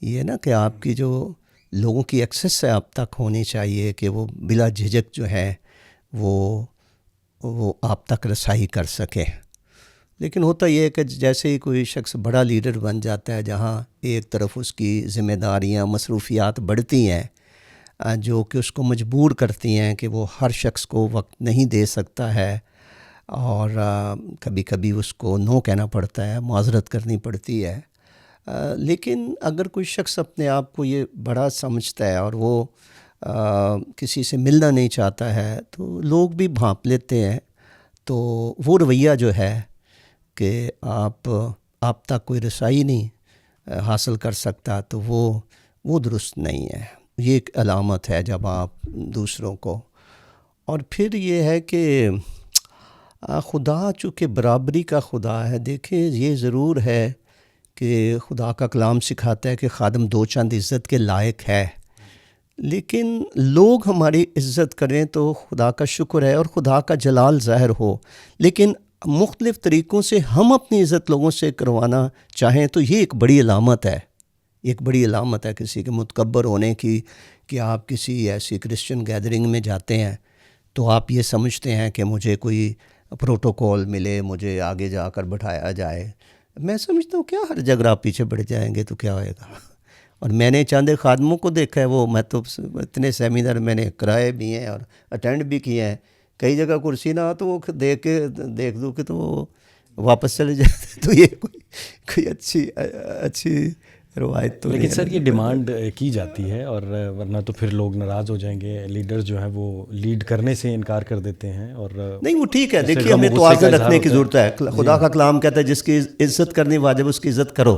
یہ نا کہ آپ کی جو لوگوں کی ایکسیس ہے آپ تک ہونی چاہیے کہ وہ بلا جھجک جو ہے وہ آپ تک رسائی کر سکیں. لیکن ہوتا یہ ہے کہ جیسے ہی کوئی شخص بڑا لیڈر بن جاتا ہے، جہاں ایک طرف اس کی ذمہ داریاں مصروفیات بڑھتی ہیں جو کہ اس کو مجبور کرتی ہیں کہ وہ ہر شخص کو وقت نہیں دے سکتا ہے، اور کبھی کبھی اس کو نو کہنا پڑتا ہے، معذرت کرنی پڑتی ہے. لیکن اگر کوئی شخص اپنے آپ کو یہ بڑا سمجھتا ہے اور وہ کسی سے ملنا نہیں چاہتا ہے تو لوگ بھی بھانپ لیتے ہیں. تو وہ رویہ جو ہے کہ آپ تک کوئی رسائی نہیں حاصل کر سکتا، تو وہ درست نہیں ہے. یہ ایک علامت ہے جب آپ دوسروں کو. اور پھر یہ ہے کہ خدا چونکہ برابری کا خدا ہے. دیکھیں یہ ضرور ہے کہ خدا کا کلام سکھاتا ہے کہ خادم دو چند عزت کے لائق ہے، لیکن لوگ ہماری عزت کریں تو خدا کا شکر ہے اور خدا کا جلال ظاہر ہو. لیکن مختلف طریقوں سے ہم اپنی عزت لوگوں سے کروانا چاہیں تو یہ ایک بڑی علامت ہے. ایک بڑی علامت ہے کسی کے متکبر ہونے کی، کہ آپ کسی ایسی کرسچن گیدرنگ میں جاتے ہیں تو آپ یہ سمجھتے ہیں کہ مجھے کوئی پروٹوکول ملے، مجھے آگے جا کر بٹھایا جائے. میں سمجھتا ہوں کیا ہر جگہ آپ پیچھے بڑھ جائیں گے تو کیا ہوئے گا. اور میں نے چند خادموں کو دیکھا ہے، وہ میں تو اتنے سیمینار میں نے کرائے بھی ہیں اور اٹینڈ بھی کیے ہیں. کئی جگہ کرسی نہ ہو تو وہ دیکھ دوں کہ تو وہ واپس چلے جاتے. تو یہ کوئی اچھی روایت تو لیکن سر یہ ڈیمانڈ کی جاتی ہے، اور ورنہ تو پھر لوگ ناراض ہو جائیں گے. لیڈر جو ہیں وہ لیڈ کرنے سے انکار کر دیتے ہیں. اور نہیں وہ ٹھیک ہے. دیکھیے ہمیں توازن رکھنے کی ضرورت ہے. خدا کا کلام کہتا ہے جس کی عزت کرنی واجب اس کی عزت کرو.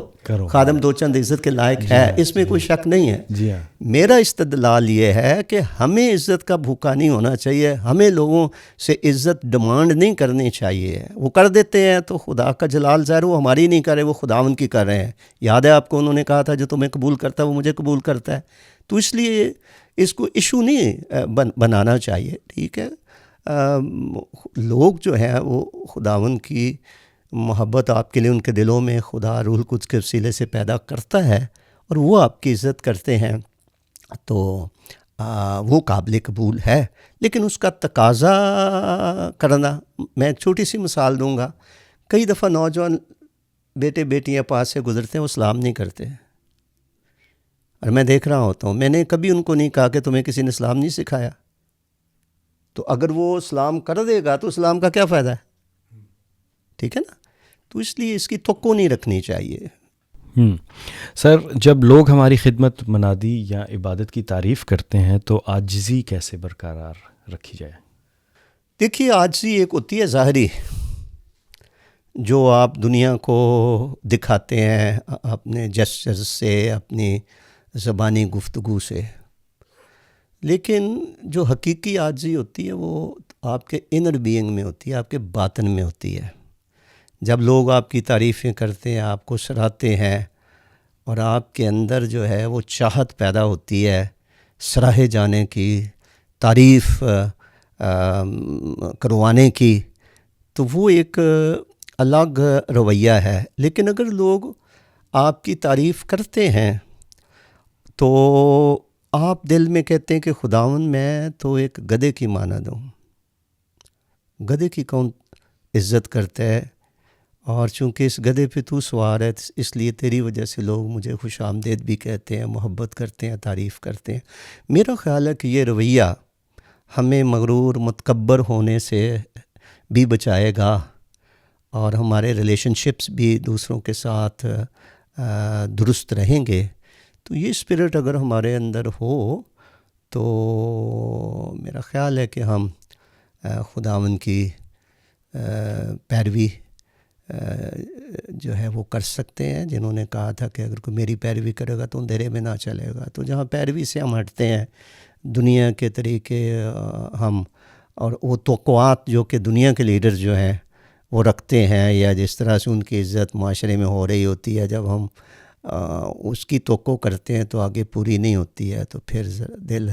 خادم دو چند عزت کے لائق ہے، اس میں کوئی شک نہیں ہے. جی ہاں. میرا استدلال یہ ہے کہ ہمیں عزت کا بھوکا نہیں ہونا چاہیے. ہمیں لوگوں سے عزت ڈیمانڈ نہیں کرنی چاہیے. وہ کر دیتے ہیں تو خدا کا جلال ظاہر، وہ ہماری نہیں کر رہے، وہ خداوند کی کر رہے ہیں. یاد ہے آپ کو انہوں نے کہا تھا جو تمہیں قبول کرتا ہے وہ مجھے قبول کرتا ہے. تو اس لیے اس کو ایشو نہیں بنانا چاہیے. ٹھیک ہے، لوگ جو ہیں وہ خداوند کی محبت آپ کے لیے ان کے دلوں میں خدا روح القدس کے وسیلے سے پیدا کرتا ہے اور وہ آپ کی عزت کرتے ہیں تو وہ قابل قبول ہے. لیکن اس کا تقاضا کرنا، میں ایک چھوٹی سی مثال دوں گا. کئی دفعہ نوجوان بیٹے بیٹیاں پاس سے گزرتے ہیں، وہ سلام نہیں کرتے، اور میں دیکھ رہا ہوتا ہوں. میں نے کبھی ان کو نہیں کہا کہ تمہیں کسی نے سلام نہیں سکھایا. تو اگر وہ سلام کر دے گا تو اسلام کا کیا فائدہ ہے؟ ٹھیک ہے نا. تو اس لیے اس کی توقع نہیں رکھنی چاہیے. سر جب لوگ ہماری خدمت منادی یا عبادت کی تعریف کرتے ہیں تو عاجزی کیسے برقرار رکھی جائے؟ دیکھیے عاجزی ایک ہوتی ہے ظاہری، جو آپ دنیا کو دکھاتے ہیں اپنے جسچر سے، اپنی زبانی گفتگو سے. لیکن جو حقیقی عاجزی ہوتی ہے وہ آپ کے انر بینگ میں ہوتی ہے، آپ کے باطن میں ہوتی ہے. جب لوگ آپ کی تعریفیں کرتے ہیں، آپ کو سراہتے ہیں، اور آپ کے اندر جو ہے وہ چاہت پیدا ہوتی ہے سراہے جانے کی، تعریف کروانے کی، تو وہ ایک الگ رویہ ہے. لیکن اگر لوگ آپ کی تعریف کرتے ہیں تو آپ دل میں کہتے ہیں کہ خداوند میں تو ایک گدھے کی مانند ہوں. گدھے کی کون عزت کرتا ہے؟ اور چونکہ اس گدھے پہ تو سوار ہے اس لیے تیری وجہ سے لوگ مجھے خوش آمدید بھی کہتے ہیں، محبت کرتے ہیں، تعریف کرتے ہیں. میرا خیال ہے کہ یہ رویہ ہمیں مغرور متکبر ہونے سے بھی بچائے گا، اور ہمارے ریلیشن شپس بھی دوسروں کے ساتھ درست رہیں گے. تو یہ اسپرٹ اگر ہمارے اندر ہو تو میرا خیال ہے کہ ہم خداوند کی پیروی جو ہے وہ کر سکتے ہیں، جنہوں نے کہا تھا کہ اگر کوئی میری پیروی کرے گا تو اندھیرے میں نہ چلے گا. تو جہاں پیروی سے ہم ہٹتے ہیں، دنیا کے طریقے ہم اور وہ توقعات جو کہ دنیا کے لیڈر جو ہیں وہ رکھتے ہیں، یا جس طرح سے ان کی عزت معاشرے میں ہو رہی ہوتی ہے، جب ہم اس کی توقع کرتے ہیں تو آگے پوری نہیں ہوتی ہے، تو پھر دل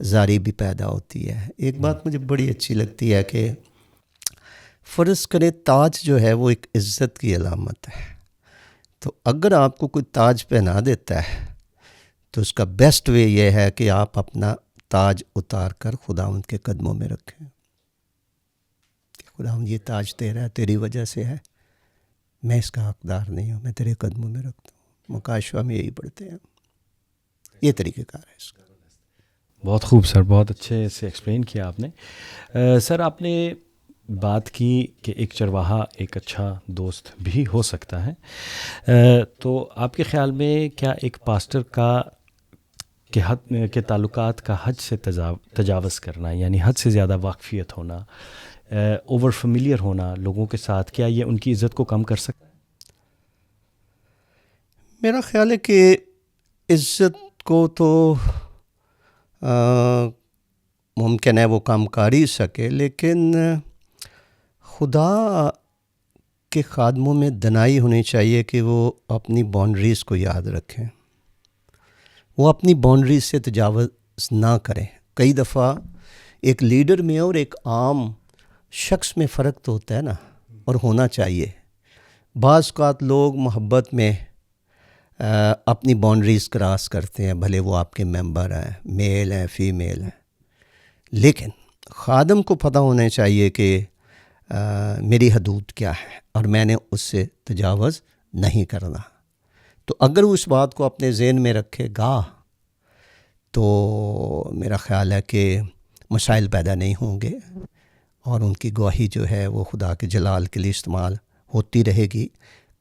زاری بھی پیدا ہوتی ہے۔ ایک بات مجھے بڑی اچھی لگتی ہے کہ فرض کرے تاج جو ہے وہ ایک عزت کی علامت ہے، تو اگر آپ کو کوئی تاج پہنا دیتا ہے تو اس کا بیسٹ وے یہ ہے کہ آپ اپنا تاج اتار کر خداوند کے قدموں میں رکھیں کہ خداوند یہ تاج تیرا ہے، تیری وجہ سے ہے، میں اس کا حقدار نہیں ہوں، میں تیرے قدموں میں رکھتا ہوں۔ مکاشفہ میں یہی پڑھتے ہیں، یہ طریقہ کار ہے اس کا۔ بہت خوب سر، بہت اچھے سے ایکسپلین کیا آپ نے۔ سر آپ نے بات کی کہ ایک چرواہا ایک اچھا دوست بھی ہو سکتا ہے، تو آپ کے خیال میں کیا ایک پاسٹر کا کے تعلقات کا حد سے تجاوز کرنا، یعنی حد سے زیادہ واقفیت ہونا، اوور فیملیئر ہونا لوگوں کے ساتھ، کیا یہ ان کی عزت کو کم کر سکتا ہے؟ میرا خیال ہے کہ عزت کو تو ممکن ہے وہ کم کر ہی سکے، لیکن خدا کے خادموں میں دنائی ہونی چاہیے کہ وہ اپنی باؤنڈریز کو یاد رکھیں، وہ اپنی بعونڈریز سے تجاوز نہ کریں۔ کئی دفعہ ایک لیڈر میں اور ایک عام شخص میں فرق تو ہوتا ہے نا، اور ہونا چاہیے۔ بعض اوقات لوگ محبت میں اپنی باؤنڈریز کراس کرتے ہیں، بھلے وہ آپ کے ممبر ہیں، میل ہیں فیمیل ہیں، لیکن خادم کو پتہ ہونا چاہیے کہ میری حدود کیا ہے اور میں نے اس سے تجاوز نہیں کرنا۔ تو اگر وہ اس بات کو اپنے ذہن میں رکھے گا تو میرا خیال ہے کہ مسائل پیدا نہیں ہوں گے، اور ان کی گواہی جو ہے وہ خدا کے جلال کے لیے استعمال ہوتی رہے گی۔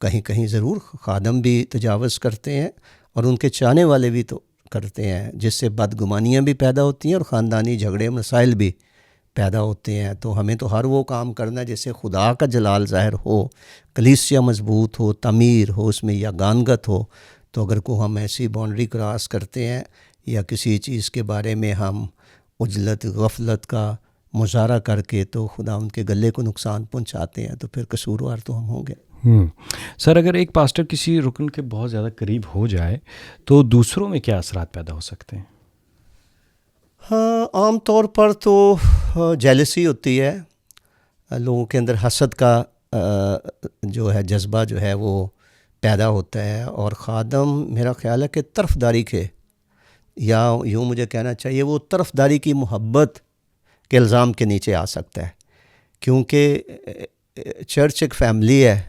کہیں کہیں ضرور خادم بھی تجاوز کرتے ہیں، اور ان کے چاہنے والے بھی تو کرتے ہیں، جس سے بدگمانیاں بھی پیدا ہوتی ہیں اور خاندانی جھگڑے مسائل بھی پیدا ہوتے ہیں۔ تو ہمیں تو ہر وہ کام کرنا ہے جس سے خدا کا جلال ظاہر ہو، کلیسیا مضبوط ہو، تعمیر ہو، اس میں یگانگت ہو۔ تو اگر کو ہم ایسی باؤنڈری کراس کرتے ہیں یا کسی چیز کے بارے میں ہم عجلت غفلت کا مظاہرہ کر کے تو خدا ان کے گلے کو نقصان پہنچاتے ہیں، تو پھر قصوروار تو ہم ہوں گے۔ سر اگر ایک پاسٹر کسی رکن کے بہت زیادہ قریب ہو جائے تو دوسروں میں کیا اثرات پیدا ہو سکتے ہیں؟ ہاں، عام طور پر تو جیلسی ہوتی ہے، لوگوں کے اندر حسد کا جو ہے جذبہ جو ہے وہ پیدا ہوتا ہے، اور خادم میرا خیال ہے کہ طرفداری کے، یا یوں مجھے کہنا چاہیے وہ طرفداری کی محبت کے الزام کے نیچے آ سکتا ہے، کیونکہ چرچ ایک فیملی ہے،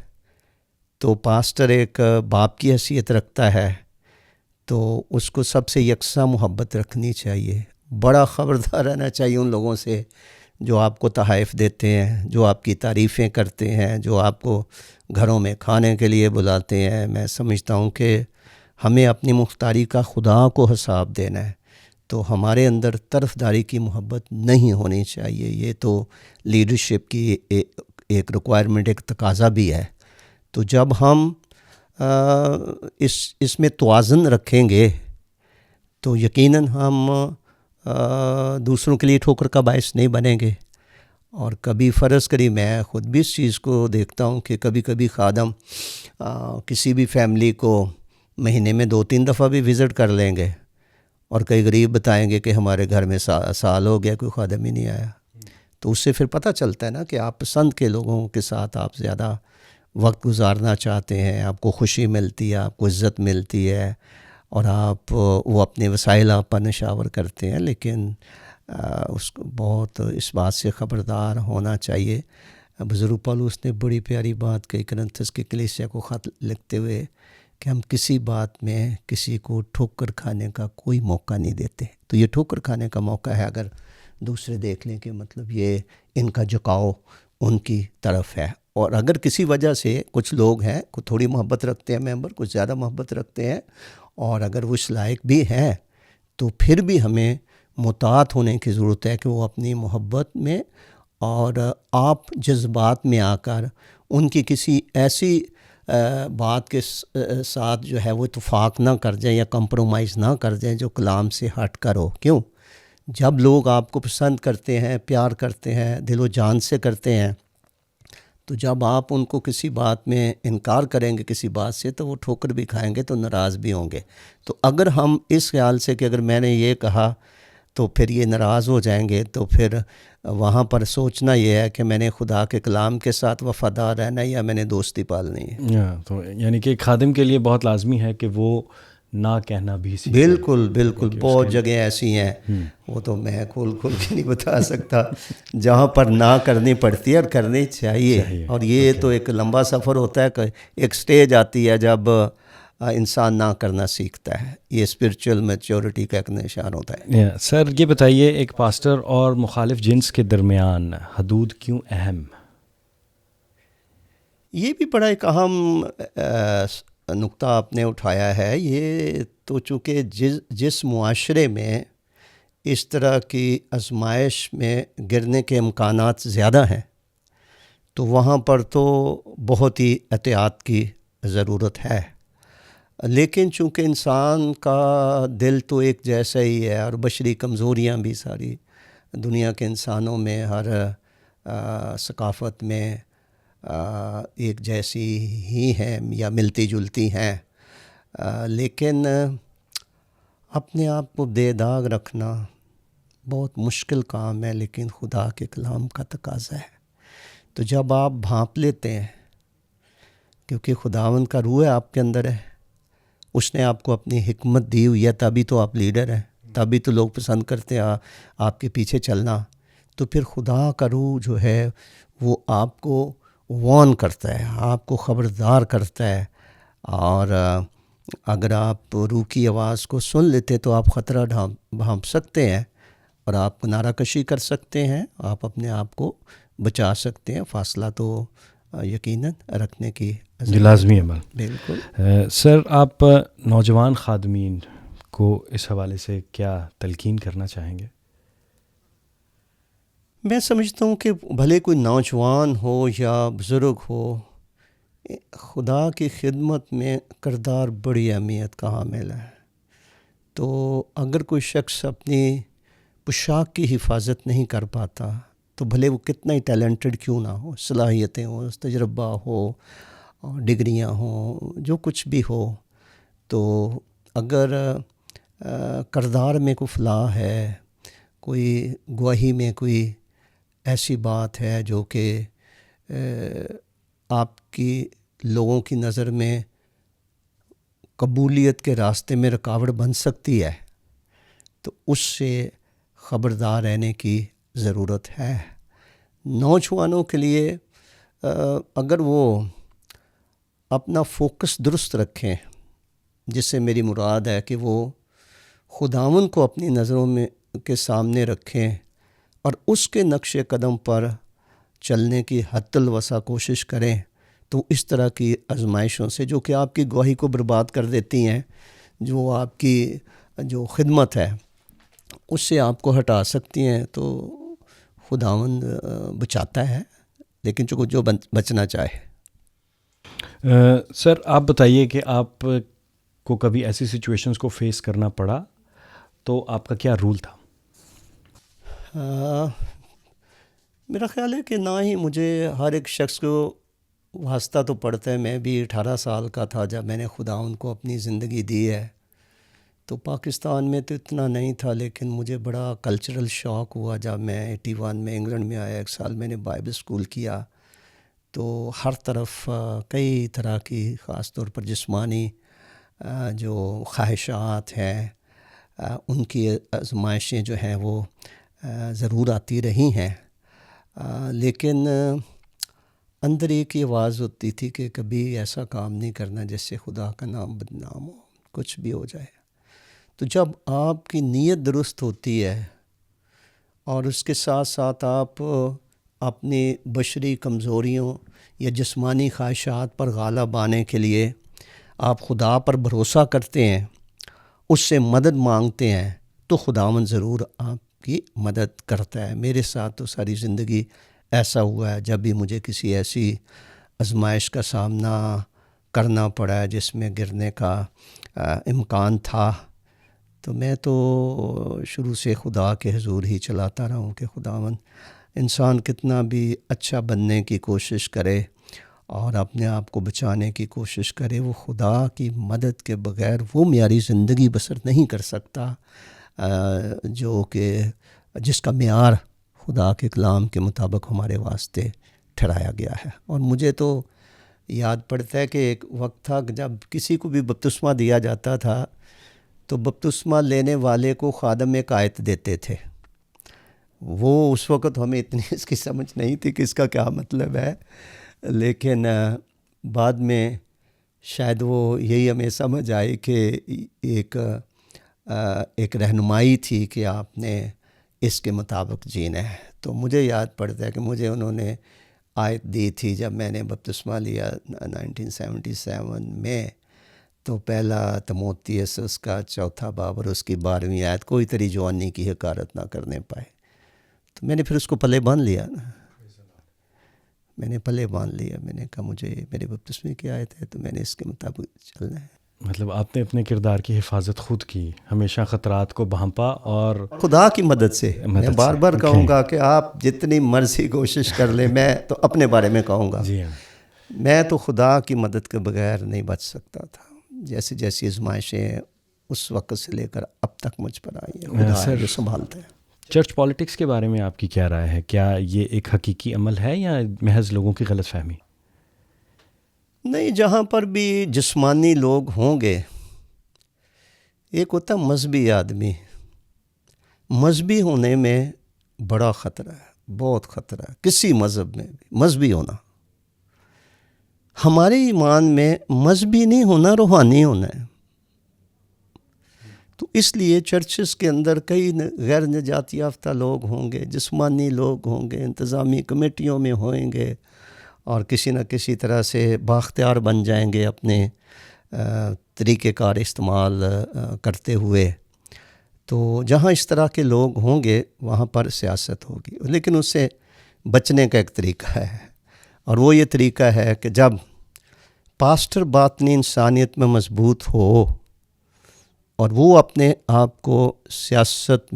تو پاسٹر ایک باپ کی حیثیت رکھتا ہے، تو اس کو سب سے یکساں محبت رکھنی چاہیے۔ بڑا خبردار رہنا چاہیے ان لوگوں سے جو آپ کو تحائف دیتے ہیں، جو آپ کی تعریفیں کرتے ہیں، جو آپ کو گھروں میں کھانے کے لیے بلاتے ہیں۔ میں سمجھتا ہوں کہ ہمیں اپنی مختاری کا خدا کو حساب دینا ہے، تو ہمارے اندر طرفداری کی محبت نہیں ہونی چاہیے۔ یہ تو لیڈرشپ کی ایک ریکوائرمنٹ، ایک تقاضا بھی ہے۔ تو جب ہم اس میں توازن رکھیں گے تو یقیناً ہم دوسروں کے لیے ٹھوکر کا باعث نہیں بنیں گے۔ اور کبھی فرض کری، میں خود بھی اس چیز کو دیکھتا ہوں کہ کبھی کبھی خادم کسی بھی فیملی کو مہینے میں 2-3 دفعہ بھی وزٹ کر لیں گے، اور کئی غریب بتائیں گے کہ ہمارے گھر میں سال ہو گیا کوئی خادم ہی نہیں آیا۔ تو اس سے پھر پتہ چلتا ہے نا کہ آپ پسند کے لوگوں کے ساتھ آپ زیادہ وقت گزارنا چاہتے ہیں، آپ کو خوشی ملتی ہے، آپ کو عزت ملتی ہے، اور آپ وہ اپنے وسائل آپ پر نشاور کرتے ہیں۔ لیکن اس کو بہت اس بات سے خبردار ہونا چاہیے۔ بزرگ پولس نے بڑی پیاری بات کہی کرنتھس کی کلیسیا کو خط لکھتے ہوئے کہ ہم کسی بات میں کسی کو ٹھوکر کھانے کا کوئی موقع نہیں دیتے۔ تو یہ ٹھوکر کھانے کا موقع ہے اگر دوسرے دیکھ لیں کہ مطلب یہ ان کا جھکاؤ ان کی طرف ہے۔ اور اگر کسی وجہ سے کچھ لوگ ہیں کو تھوڑی محبت رکھتے ہیں ممبر، کچھ زیادہ محبت رکھتے ہیں، اور اگر وہ اس لائق بھی ہیں، تو پھر بھی ہمیں مطاعت ہونے کی ضرورت ہے کہ وہ اپنی محبت میں اور آپ جذبات میں آ کر ان کی کسی ایسی بات کے ساتھ جو ہے وہ اتفاق نہ کر جائیں یا کمپرومائز نہ کر جائیں جو کلام سے ہٹ کر ہو۔ کیوں؟ جب لوگ آپ کو پسند کرتے ہیں، پیار کرتے ہیں، دل و جان سے کرتے ہیں، تو جب آپ ان کو کسی بات میں انکار کریں گے کسی بات سے، تو وہ ٹھوکر بھی کھائیں گے، تو ناراض بھی ہوں گے. تو اگر ہم اس خیال سے کہ اگر میں نے یہ کہا تو پھر یہ ناراض ہو جائیں گے، تو پھر وہاں پر سوچنا یہ ہے کہ میں نے خدا کے کلام کے ساتھ وفادار رہنا ہے یا میں نے دوستی پالنی ہے. تو یعنی کہ ایک خادم کے لیے بہت لازمی ہے کہ وہ نہ کہنا بھی سیکھے. بالکل بالکل، بہت جگہیں ایسی ہیں، وہ تو میں کھول کے نہیں بتا سکتا، جہاں پر نہ کرنی پڑتی ہے اور کرنی چاہیے. اور یہ تو ایک لمبا سفر ہوتا ہے کہ ایک سٹیج آتی ہے جب انسان نہ کرنا سیکھتا ہے. یہ اسپرچول میچورٹی کا ایک نشان ہوتا ہے. سر یہ بتائیے، ایک پاسٹر اور مخالف جنس کے درمیان حدود کیوں اہم؟ یہ بھی بڑا ایک اہم نقطہ آپ نے اٹھایا ہے. یہ تو چونکہ جس معاشرے میں اس طرح کی آزمائش میں گرنے کے امکانات زیادہ ہیں، تو وہاں پر تو بہت ہی احتیاط کی ضرورت ہے. لیکن چونکہ انسان کا دل تو ایک جیسا ہی ہے، اور بشری کمزوریاں بھی ساری دنیا کے انسانوں میں، ہر ثقافت میں ایک جیسی ہی ہیں یا ملتی جلتی ہیں. لیکن اپنے آپ کو بے داغ رکھنا بہت مشکل کام ہے، لیکن خدا کے کلام کا تقاضا ہے. تو جب آپ بھانپ لیتے ہیں، کیونکہ خداوند کا روح ہے آپ کے اندر ہے، اس نے آپ کو اپنی حکمت دی ہوئی ہے، تبھی تو آپ لیڈر ہیں، تبھی تو لوگ پسند کرتے ہیں آپ کے پیچھے چلنا. تو پھر خدا کا روح جو ہے وہ آپ کو وارن کرتا ہے، آپ کو خبردار کرتا ہے. اور اگر آپ روح کی آواز کو سن لیتے تو آپ خطرہ بھانپ سکتے ہیں، اور آپ نعرہ کشی کر سکتے ہیں، آپ اپنے آپ کو بچا سکتے ہیں. فاصلہ تو یقیناً رکھنے کی لازمی عمل. بالکل. سر آپ نوجوان خادمین کو اس حوالے سے کیا تلقین کرنا چاہیں گے؟ میں سمجھتا ہوں کہ بھلے کوئی نوجوان ہو یا بزرگ ہو، خدا کی خدمت میں کردار بڑی اہمیت کا حامل ہے. تو اگر کوئی شخص اپنی پوشاک کی حفاظت نہیں کر پاتا، تو بھلے وہ کتنا ہی ٹیلنٹڈ کیوں نہ ہو، صلاحیتیں ہوں، تجربہ ہو، ڈگریاں ہوں، جو کچھ بھی ہو، تو اگر کردار میں کوئی فلاح ہے، کوئی گواہی میں کوئی ایسی بات ہے جو کہ آپ کی لوگوں کی نظر میں قبولیت کے راستے میں رکاوٹ بن سکتی ہے، تو اس سے خبردار رہنے کی ضرورت ہے. نوجوانوں کے لیے اگر وہ اپنا فوکس درست رکھیں، جس سے میری مراد ہے کہ وہ خداوند کو اپنی نظروں میں کے سامنے رکھیں اور اس کے نقش قدم پر چلنے کی حد الوسع کوشش کریں، تو اس طرح کی آزمائشوں سے جو کہ آپ کی گواہی کو برباد کر دیتی ہیں، جو آپ کی جو خدمت ہے اس سے آپ کو ہٹا سکتی ہیں، تو خداوند بچاتا ہے، لیکن جو بچنا چاہے. سر آپ بتائیے کہ آپ کو کبھی ایسی سچویشنز کو فیس کرنا پڑا تو آپ کا کیا رول تھا؟ میرا خیال ہے کہ نہ ہی مجھے ہر ایک شخص کو واسطہ تو پڑتا ہے. میں بھی 18 سال کا تھا جب میں نے خداوند کو اپنی زندگی دی ہے. تو پاکستان میں تو اتنا نہیں تھا، لیکن مجھے بڑا کلچرل شوق ہوا جب میں 81 میں انگلینڈ میں آیا. 1 سال میں نے بائبل اسکول کیا، تو ہر طرف کئی طرح کی، خاص طور پر جسمانی جو خواہشات ہیں، ان کی آزمائشیں جو ہیں وہ ضرور آتی رہی ہیں. لیکن اندر ایک ہی آواز ہوتی تھی کہ کبھی ایسا کام نہیں کرنا جس سے خدا کا نام بدنام ہو، کچھ بھی ہو جائے. تو جب آپ کی نیت درست ہوتی ہے اور اس کے ساتھ ساتھ آپ اپنی بشری کمزوریوں یا جسمانی خواہشات پر غالب آنے کے لیے آپ خدا پر بھروسہ کرتے ہیں، اس سے مدد مانگتے ہیں، تو خداوند ضرور آپ کی مدد کرتا ہے. میرے ساتھ تو ساری زندگی ایسا ہوا ہے، جب بھی مجھے کسی ایسی آزمائش کا سامنا کرنا پڑا ہے جس میں گرنے کا امکان تھا، تو میں تو شروع سے خدا کے حضور ہی چلاتا رہا ہوں کہ خداوند انسان کتنا بھی اچھا بننے کی کوشش کرے اور اپنے آپ کو بچانے کی کوشش کرے، وہ خدا کی مدد کے بغیر وہ معیاری زندگی بسر نہیں کر سکتا جو کہ جس کا معیار خدا کے کلام کے مطابق ہمارے واسطے ٹھہرایا گیا ہے۔ اور مجھے تو یاد پڑتا ہے کہ ایک وقت تھا جب کسی کو بھی بپتسمہ دیا جاتا تھا تو بپتسمہ لینے والے کو خادم ایک آیت دیتے تھے۔ وہ اس وقت ہمیں اتنی اس کی سمجھ نہیں تھی کہ اس کا کیا مطلب ہے، لیکن بعد میں شاید وہ یہی ہمیں سمجھ آئی کہ ایک رہنمائی تھی کہ آپ نے اس کے مطابق جینا ہے۔ تو مجھے یاد پڑتا ہے کہ مجھے انہوں نے آیت دی تھی جب میں نے بپتسمہ لیا 1977 میں، تو پہلا تموتھیوس اس کا 4 باب اور اس کی 12ویں آیت، کوئی تیری جوانی کی حقارت نہ کرنے پائے۔ تو میں نے پھر اس کو پلے باندھ لیا نا، میں نے پلے باندھ لیا، میں نے کہا مجھے میرے بپتسمے کی آیت ہے تو میں نے اس کے مطابق چلنا ہے۔ مطلب آپ نے اپنے کردار کی حفاظت خود کی، ہمیشہ خطرات کو بھانپا اور خدا کی مدد سے۔ میں بار بار کہوں گا کہ آپ جتنی مرضی کوشش کر لیں، میں تو اپنے بارے میں کہوں گا، جی ہاں، میں تو خدا کی مدد کے بغیر نہیں بچ سکتا تھا۔ جیسی جیسی آزمائشیں اس وقت سے لے کر اب تک مجھ پر آئی ہیں، خدا ہے جو سنبھالتا ہے۔ چرچ پالیٹکس کے بارے میں آپ کی کیا رائے ہے؟ کیا یہ ایک حقیقی عمل ہے یا محض لوگوں کی غلط فہمی؟ نہیں، جہاں پر بھی جسمانی لوگ ہوں گے، ایک ہوتا مذہبی آدمی، مذہبی ہونے میں بڑا خطرہ ہے، بہت خطرہ ہے، کسی مذہب میں بھی مذہبی ہونا۔ ہمارے ایمان میں مذہبی نہیں ہونا، روحانی ہونا ہے۔ تو اس لیے چرچز کے اندر کئی غیر نجات یافتہ لوگ ہوں گے، جسمانی لوگ ہوں گے، انتظامی کمیٹیوں میں ہوئیں گے اور کسی نہ کسی طرح سے بااختیار بن جائیں گے اپنے طریقہ کار استعمال کرتے ہوئے۔ تو جہاں اس طرح کے لوگ ہوں گے وہاں پر سیاست ہوگی، لیکن اس سے بچنے کا ایک طریقہ ہے، اور وہ یہ طریقہ ہے کہ جب پاسٹر باطنی انسانیت میں مضبوط ہو اور وہ اپنے آپ کو سیاست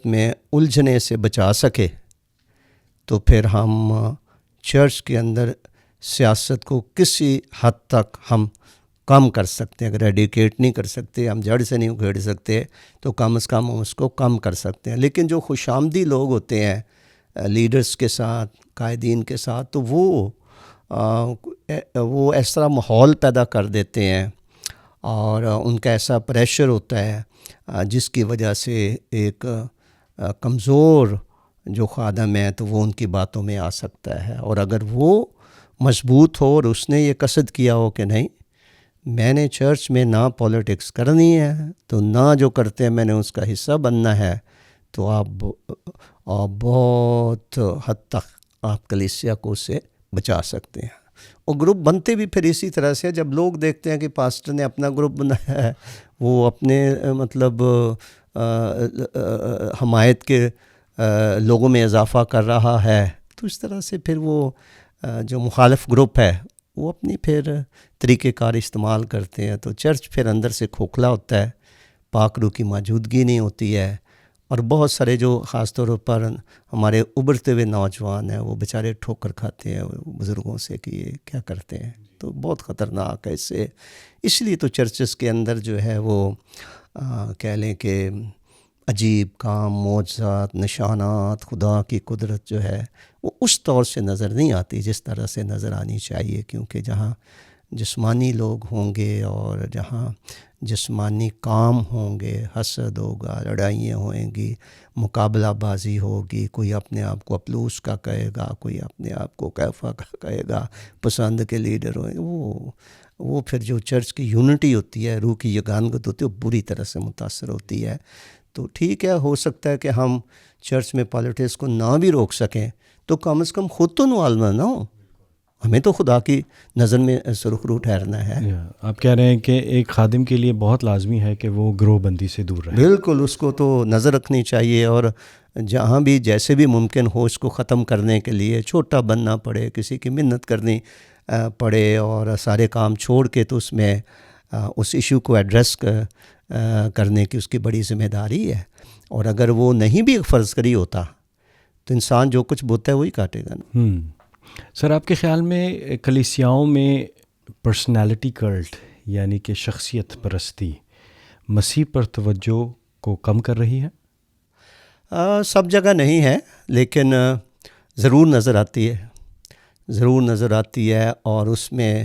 میں الجھنے سے بچا سکے، تو پھر ہم چرچ کے اندر سیاست کو کسی حد تک ہم کم کر سکتے ہیں۔ اگر ایڈیکیٹ نہیں کر سکتے، ہم جڑ سے نہیں اکھیڑ سکتے، تو کم از کم ہم اس کو کم کر سکتے ہیں۔ لیکن جو خوش آمدی لوگ ہوتے ہیں لیڈرز کے ساتھ، قائدین کے ساتھ، تو وہ اس طرح ماحول پیدا کر دیتے ہیں اور ان کا ایسا پریشر ہوتا ہے جس کی وجہ سے ایک کمزور جو خادم ہے تو وہ ان کی باتوں میں آ سکتا ہے۔ اور اگر وہ مضبوط ہو اور اس نے یہ قصد کیا ہو کہ نہیں، میں نے چرچ میں نہ پولیٹکس کرنی ہے، تو نہ جو کرتے ہیں میں نے اس کا حصہ بننا ہے، تو آپ بہت حد تک آپ کلیسیا کو اس سے بچا سکتے ہیں۔ اور گروپ بنتے بھی پھر اسی طرح سے، جب لوگ دیکھتے ہیں کہ پاسٹر نے اپنا گروپ بنایا ہے، وہ اپنے مطلب حمایت کے لوگوں میں اضافہ کر رہا ہے، تو اس طرح سے پھر وہ جو مخالف گروپ ہے وہ اپنی پھر طریقہ کار استعمال کرتے ہیں، تو چرچ پھر اندر سے کھوکھلا ہوتا ہے، پاک روح کی موجودگی نہیں ہوتی ہے، اور بہت سارے جو خاص طور پر ہمارے ابھرتے ہوئے نوجوان ہیں وہ بیچارے ٹھوکر کھاتے ہیں بزرگوں سے کہ یہ کیا کرتے ہیں، تو بہت خطرناک ہے اس سے۔ اس لیے تو چرچز کے اندر جو ہے وہ کہہ لیں کہ عجیب کام، معجزات، نشانات، خدا کی قدرت جو ہے وہ اس طور سے نظر نہیں آتی جس طرح سے نظر آنی چاہیے، کیونکہ جہاں جسمانی لوگ ہوں گے اور جہاں جسمانی کام ہوں گے، حسد ہوگا، لڑائیاں ہوئیں گی، مقابلہ بازی ہوگی، کوئی اپنے آپ کو اپلوس کا کہے گا، کوئی اپنے آپ کو کیفا کا کہے گا، پسند کے لیڈر ہوئیں گے، وہ پھر جو چرچ کی یونٹی ہوتی ہے، روح کی یگانگت ہوتی ہے، وہ بری طرح سے متاثر ہوتی ہے۔ تو ٹھیک ہے، ہو سکتا ہے کہ ہم چرچ میں پالیٹکس کو نہ بھی روک سکیں، تو کم از کم خود تو نوالنا نہ ہو، ہمیں تو خدا کی نظر میں سرخ رو ٹھہرنا ہے۔ آپ کہہ رہے ہیں کہ ایک خادم کے لیے بہت لازمی ہے کہ وہ گروہ بندی سے دور رہے۔ بالکل، اس کو تو نظر رکھنی چاہیے، اور جہاں بھی جیسے بھی ممکن ہو اس کو ختم کرنے کے لیے چھوٹا بننا پڑے، کسی کی منت کرنی پڑے، اور سارے کام چھوڑ کے تو اس میں اس ایشو کو ایڈریس کرنے کی اس کی بڑی ذمہ داری ہے. اور اگر وہ نہیں بھی فرض کری ہوتا تو انسان جو کچھ بوتا ہے وہی کاٹے گا نا. سر آپ کے خیال میں کلیسیاؤں میں پرسنالٹی کلٹ یعنی کہ شخصیت پرستی مسیح پر توجہ کو کم کر رہی ہے؟ سب جگہ نہیں ہے لیکن ضرور نظر آتی ہے اور اس میں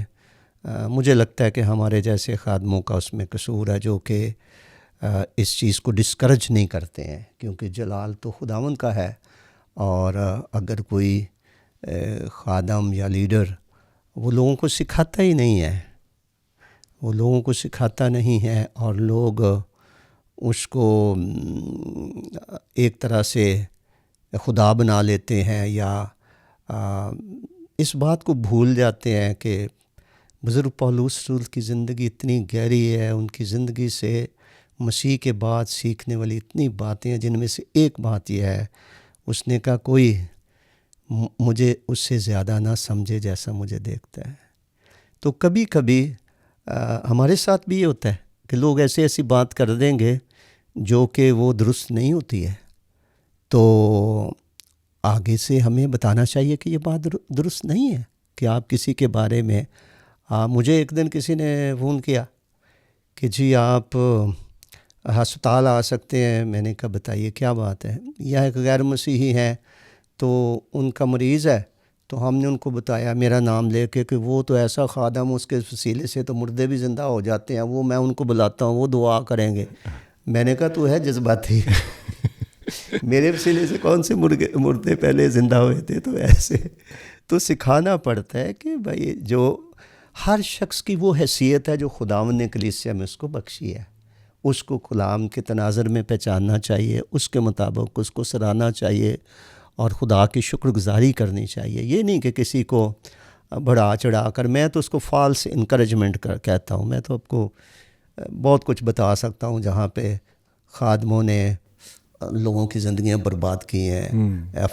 مجھے لگتا ہے کہ ہمارے جیسے خادموں کا اس میں قصور ہے جو کہ اس چیز کو ڈسکرج نہیں کرتے ہیں، کیونکہ جلال تو خداوند کا ہے. اور اگر کوئی خادم یا لیڈر وہ لوگوں کو سکھاتا ہی نہیں ہے اور لوگ اس کو ایک طرح سے خدا بنا لیتے ہیں یا اس بات کو بھول جاتے ہیں کہ بزرگ پولس رسول کی زندگی اتنی گہری ہے، ان کی زندگی سے مسیح کے بعد سیکھنے والی اتنی باتیں ہیں، جن میں سے ایک بات یہ ہے، اس نے کہا کوئی مجھے اس سے زیادہ نہ سمجھے جیسا مجھے دیکھتا ہے. تو کبھی کبھی ہمارے ساتھ بھی یہ ہوتا ہے کہ لوگ ایسی بات کر دیں گے جو کہ وہ درست نہیں ہوتی ہے، تو آگے سے ہمیں بتانا چاہیے کہ یہ بات درست نہیں ہے کہ آپ کسی کے بارے میں مجھے ایک دن کسی نے فون کیا کہ جی آپ ہسپتال آ سکتے ہیں. میں نے کہا بتائیے کیا بات ہے. یا ایک غیر مسیحی ہیں تو ان کا مریض ہے، تو ہم نے ان کو بتایا میرا نام لے کے کہ وہ تو ایسا خادم اس کے وسیلے سے تو مردے بھی زندہ ہو جاتے ہیں، وہ میں ان کو بلاتا ہوں، وہ دعا کریں گے. میں نے کہا تو ہے جذباتی میرے وسیلے سے کون سے مردے پہلے زندہ ہوئے تھے. تو ایسے تو سکھانا پڑتا ہے کہ بھائی جو ہر شخص کی وہ حیثیت ہے جو خداوند نے کلیسیا میں اس کو بخشی ہے، اس کو کلام کے تناظر میں پہچاننا چاہیے، اس کے مطابق اس کو سراہنا چاہیے اور خدا کی شکر گزاری کرنی چاہیے. یہ نہیں کہ کسی کو بڑھا چڑھا کر، میں تو اس کو فالس انکریجمنٹ کہتا ہوں. میں تو آپ کو بہت کچھ بتا سکتا ہوں جہاں پہ خادموں نے لوگوں کی زندگیاں برباد کی ہیں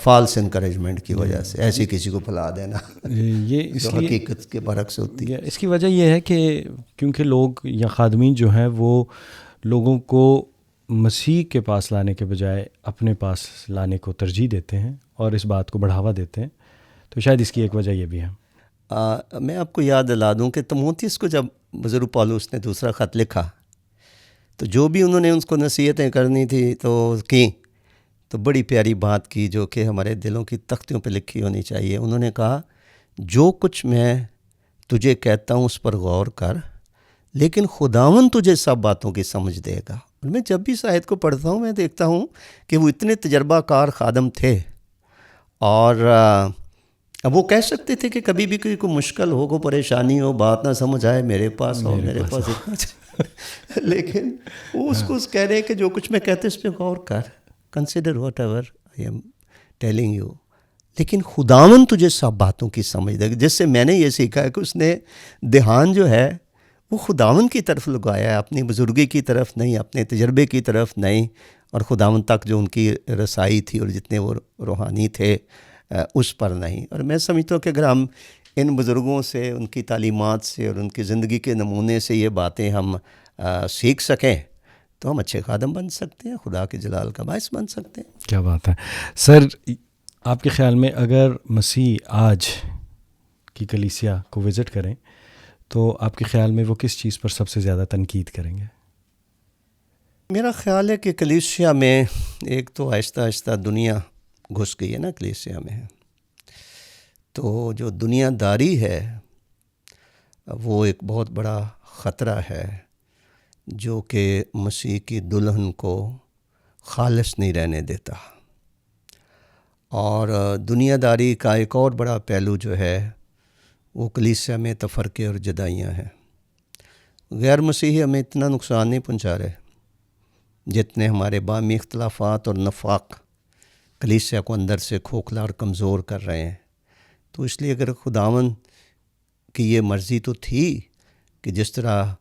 فالس انکریجمنٹ کی وجہ سے. ایسے کسی کو پھیلا دینا یہ اس جو حقیقت کے برعکس ہوتی ہے. اس کی وجہ یہ ہے کہ کیونکہ لوگ یا خادمین جو ہیں وہ لوگوں کو مسیح کے پاس لانے کے بجائے اپنے پاس لانے کو ترجیح دیتے ہیں اور اس بات کو بڑھاوا دیتے ہیں. تو شاید اس کی ایک وجہ یہ بھی ہے. میں آپ کو یاد دلا دوں کہ تموتھیوس کو جب بزرگ پولس نے دوسرا خط لکھا تو جو بھی انہوں نے اس کو نصیحتیں کرنی تھی تو بڑی پیاری بات کی جو کہ ہمارے دلوں کی تختیوں پہ لکھی ہونی چاہیے. انہوں نے کہا جو کچھ میں تجھے کہتا ہوں اس پر غور کر، لیکن خداوند تجھے سب باتوں کی سمجھ دے گا. اور میں جب بھی اس آیت کو پڑھتا ہوں میں دیکھتا ہوں کہ وہ اتنے تجربہ کار خادم تھے اور اب وہ کہہ سکتے تھے کہ کبھی بھی کوئی مشکل ہو، کوئی پریشانی ہو، بات نہ سمجھ آئے، میرے پاس آؤ، میرے پاس اتنا لیکن وہ اس کو کہہ رہے کہ جو کچھ میں کہتے اس پہ غور کر، consider what ever I am telling you, لیکن خداوند تجھے سب باتوں کی سمجھ دے گا. جس سے میں نے یہ سیکھا ہے کہ اس نے دھیان جو ہے وہ خداوند کی طرف لگایا ہے، اپنی بزرگی کی طرف نہیں، اپنے تجربے کی طرف نہیں، اور خداوند تک جو ان کی رسائی تھی اور جتنے وہ روحانی تھے اس پر نہیں. اور میں سمجھتا ہوں کہ اگر ہم ان بزرگوں سے، ان کی تعلیمات سے اور ان کی زندگی کے نمونے سے یہ باتیں ہم سیکھ سکیں تو ہم اچھے خادم بن سکتے ہیں، خدا کے جلال کا باعث بن سکتے ہیں. کیا بات ہے سر. آپ کے خیال میں اگر مسیح آج کی کلیسیا کو وزٹ کریں تو آپ کے خیال میں وہ کس چیز پر سب سے زیادہ تنقید کریں گے؟ میرا خیال ہے کہ کلیسیا میں ایک تو آہستہ آہستہ دنیا گھس گئی ہے نا کلیسیا میں، تو جو دنیا داری ہے وہ ایک بہت بڑا خطرہ ہے جو کہ مسیح کی دلہن کو خالص نہیں رہنے دیتا. اور دنیا داری کا ایک اور بڑا پہلو جو ہے وہ کلیسیا میں تفرقے اور جدائیاں ہیں. غیر مسیحی ہمیں اتنا نقصان نہیں پہنچا رہے جتنے ہمارے باہمی اختلافات اور نفاق کلیسیا کو اندر سے کھوکھلا اور کمزور کر رہے ہیں. تو اس لیے اگر خداوند کی یہ مرضی تو تھی کہ جس طرح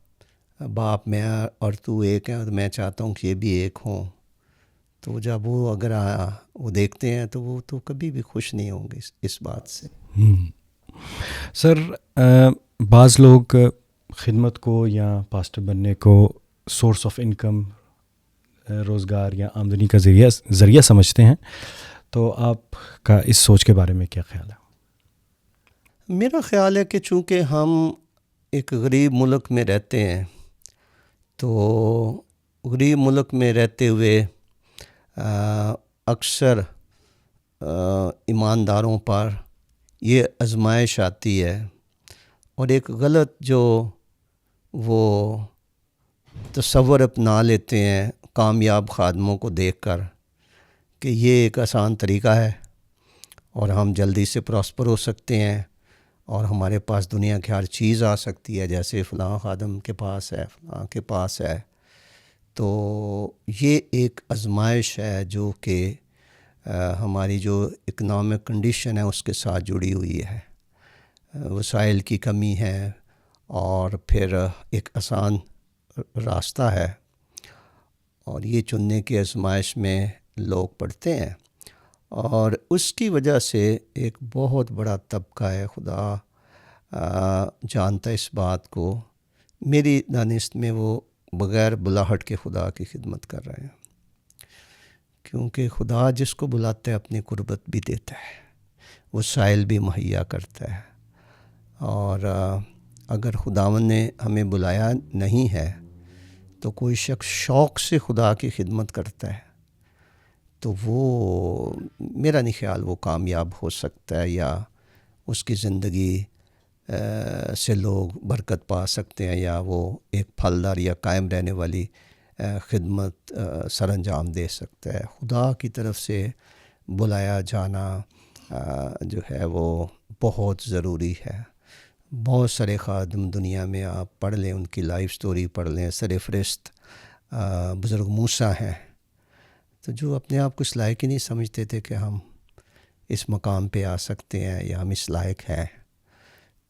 باپ میں اور تو ایک ہیں اور میں چاہتا ہوں کہ یہ بھی ایک ہوں، تو جب وہ اگر وہ دیکھتے ہیں تو وہ تو کبھی بھی خوش نہیں ہوں گے اس بات سے. سر بعض لوگ خدمت کو یا پاسٹر بننے کو سورس آف انکم، روزگار یا آمدنی کا ذریعہ سمجھتے ہیں، تو آپ کا اس سوچ کے بارے میں کیا خیال ہے؟ میرا خیال ہے کہ چونکہ ہم ایک غریب ملک میں رہتے ہیں، تو غریب ملک میں رہتے ہوئے اکثر ایمانداروں پر یہ آزمائش آتی ہے، اور ایک غلط جو وہ تصور اپنا لیتے ہیں کامیاب خادموں کو دیکھ کر کہ یہ ایک آسان طریقہ ہے اور ہم جلدی سے پراسپر ہو سکتے ہیں اور ہمارے پاس دنیا کی ہر چیز آ سکتی ہے، جیسے فلاں خادم کے پاس ہے، فلاں کے پاس ہے۔ تو یہ ایک آزمائش ہے جو کہ ہماری جو اکنامک کنڈیشن ہے اس کے ساتھ جڑی ہوئی ہے، وسائل کی کمی ہے، اور پھر ایک آسان راستہ ہے، اور یہ چننے کی آزمائش میں لوگ پڑتے ہیں، اور اس کی وجہ سے ایک بہت بڑا طبقہ ہے، خدا جانتا اس بات کو، میری دانست میں وہ بغیر بلاہٹ کے خدا کی خدمت کر رہے ہیں، کیونکہ خدا جس کو بلاتا ہے اپنی قربت بھی دیتا ہے، وسائل بھی مہیا کرتا ہے، اور اگر خداوند نے ہمیں بلایا نہیں ہے تو کوئی شخص شوق سے خدا کی خدمت کرتا ہے تو وہ میرا نہیں خیال وہ کامیاب ہو سکتا ہے، یا اس کی زندگی سے لوگ برکت پا سکتے ہیں، یا وہ ایک پھلدار یا قائم رہنے والی خدمت سر انجام دے سکتا ہے۔ خدا کی طرف سے بلایا جانا جو ہے وہ بہت ضروری ہے۔ بہت سارے خادم دنیا میں آپ پڑھ لیں، ان کی لائف سٹوری پڑھ لیں، سرفرست بزرگ موسیٰ ہیں، تو جو اپنے آپ کو اس لائق ہی نہیں سمجھتے تھے کہ ہم اس مقام پہ آ سکتے ہیں یا ہم اس لائق ہیں،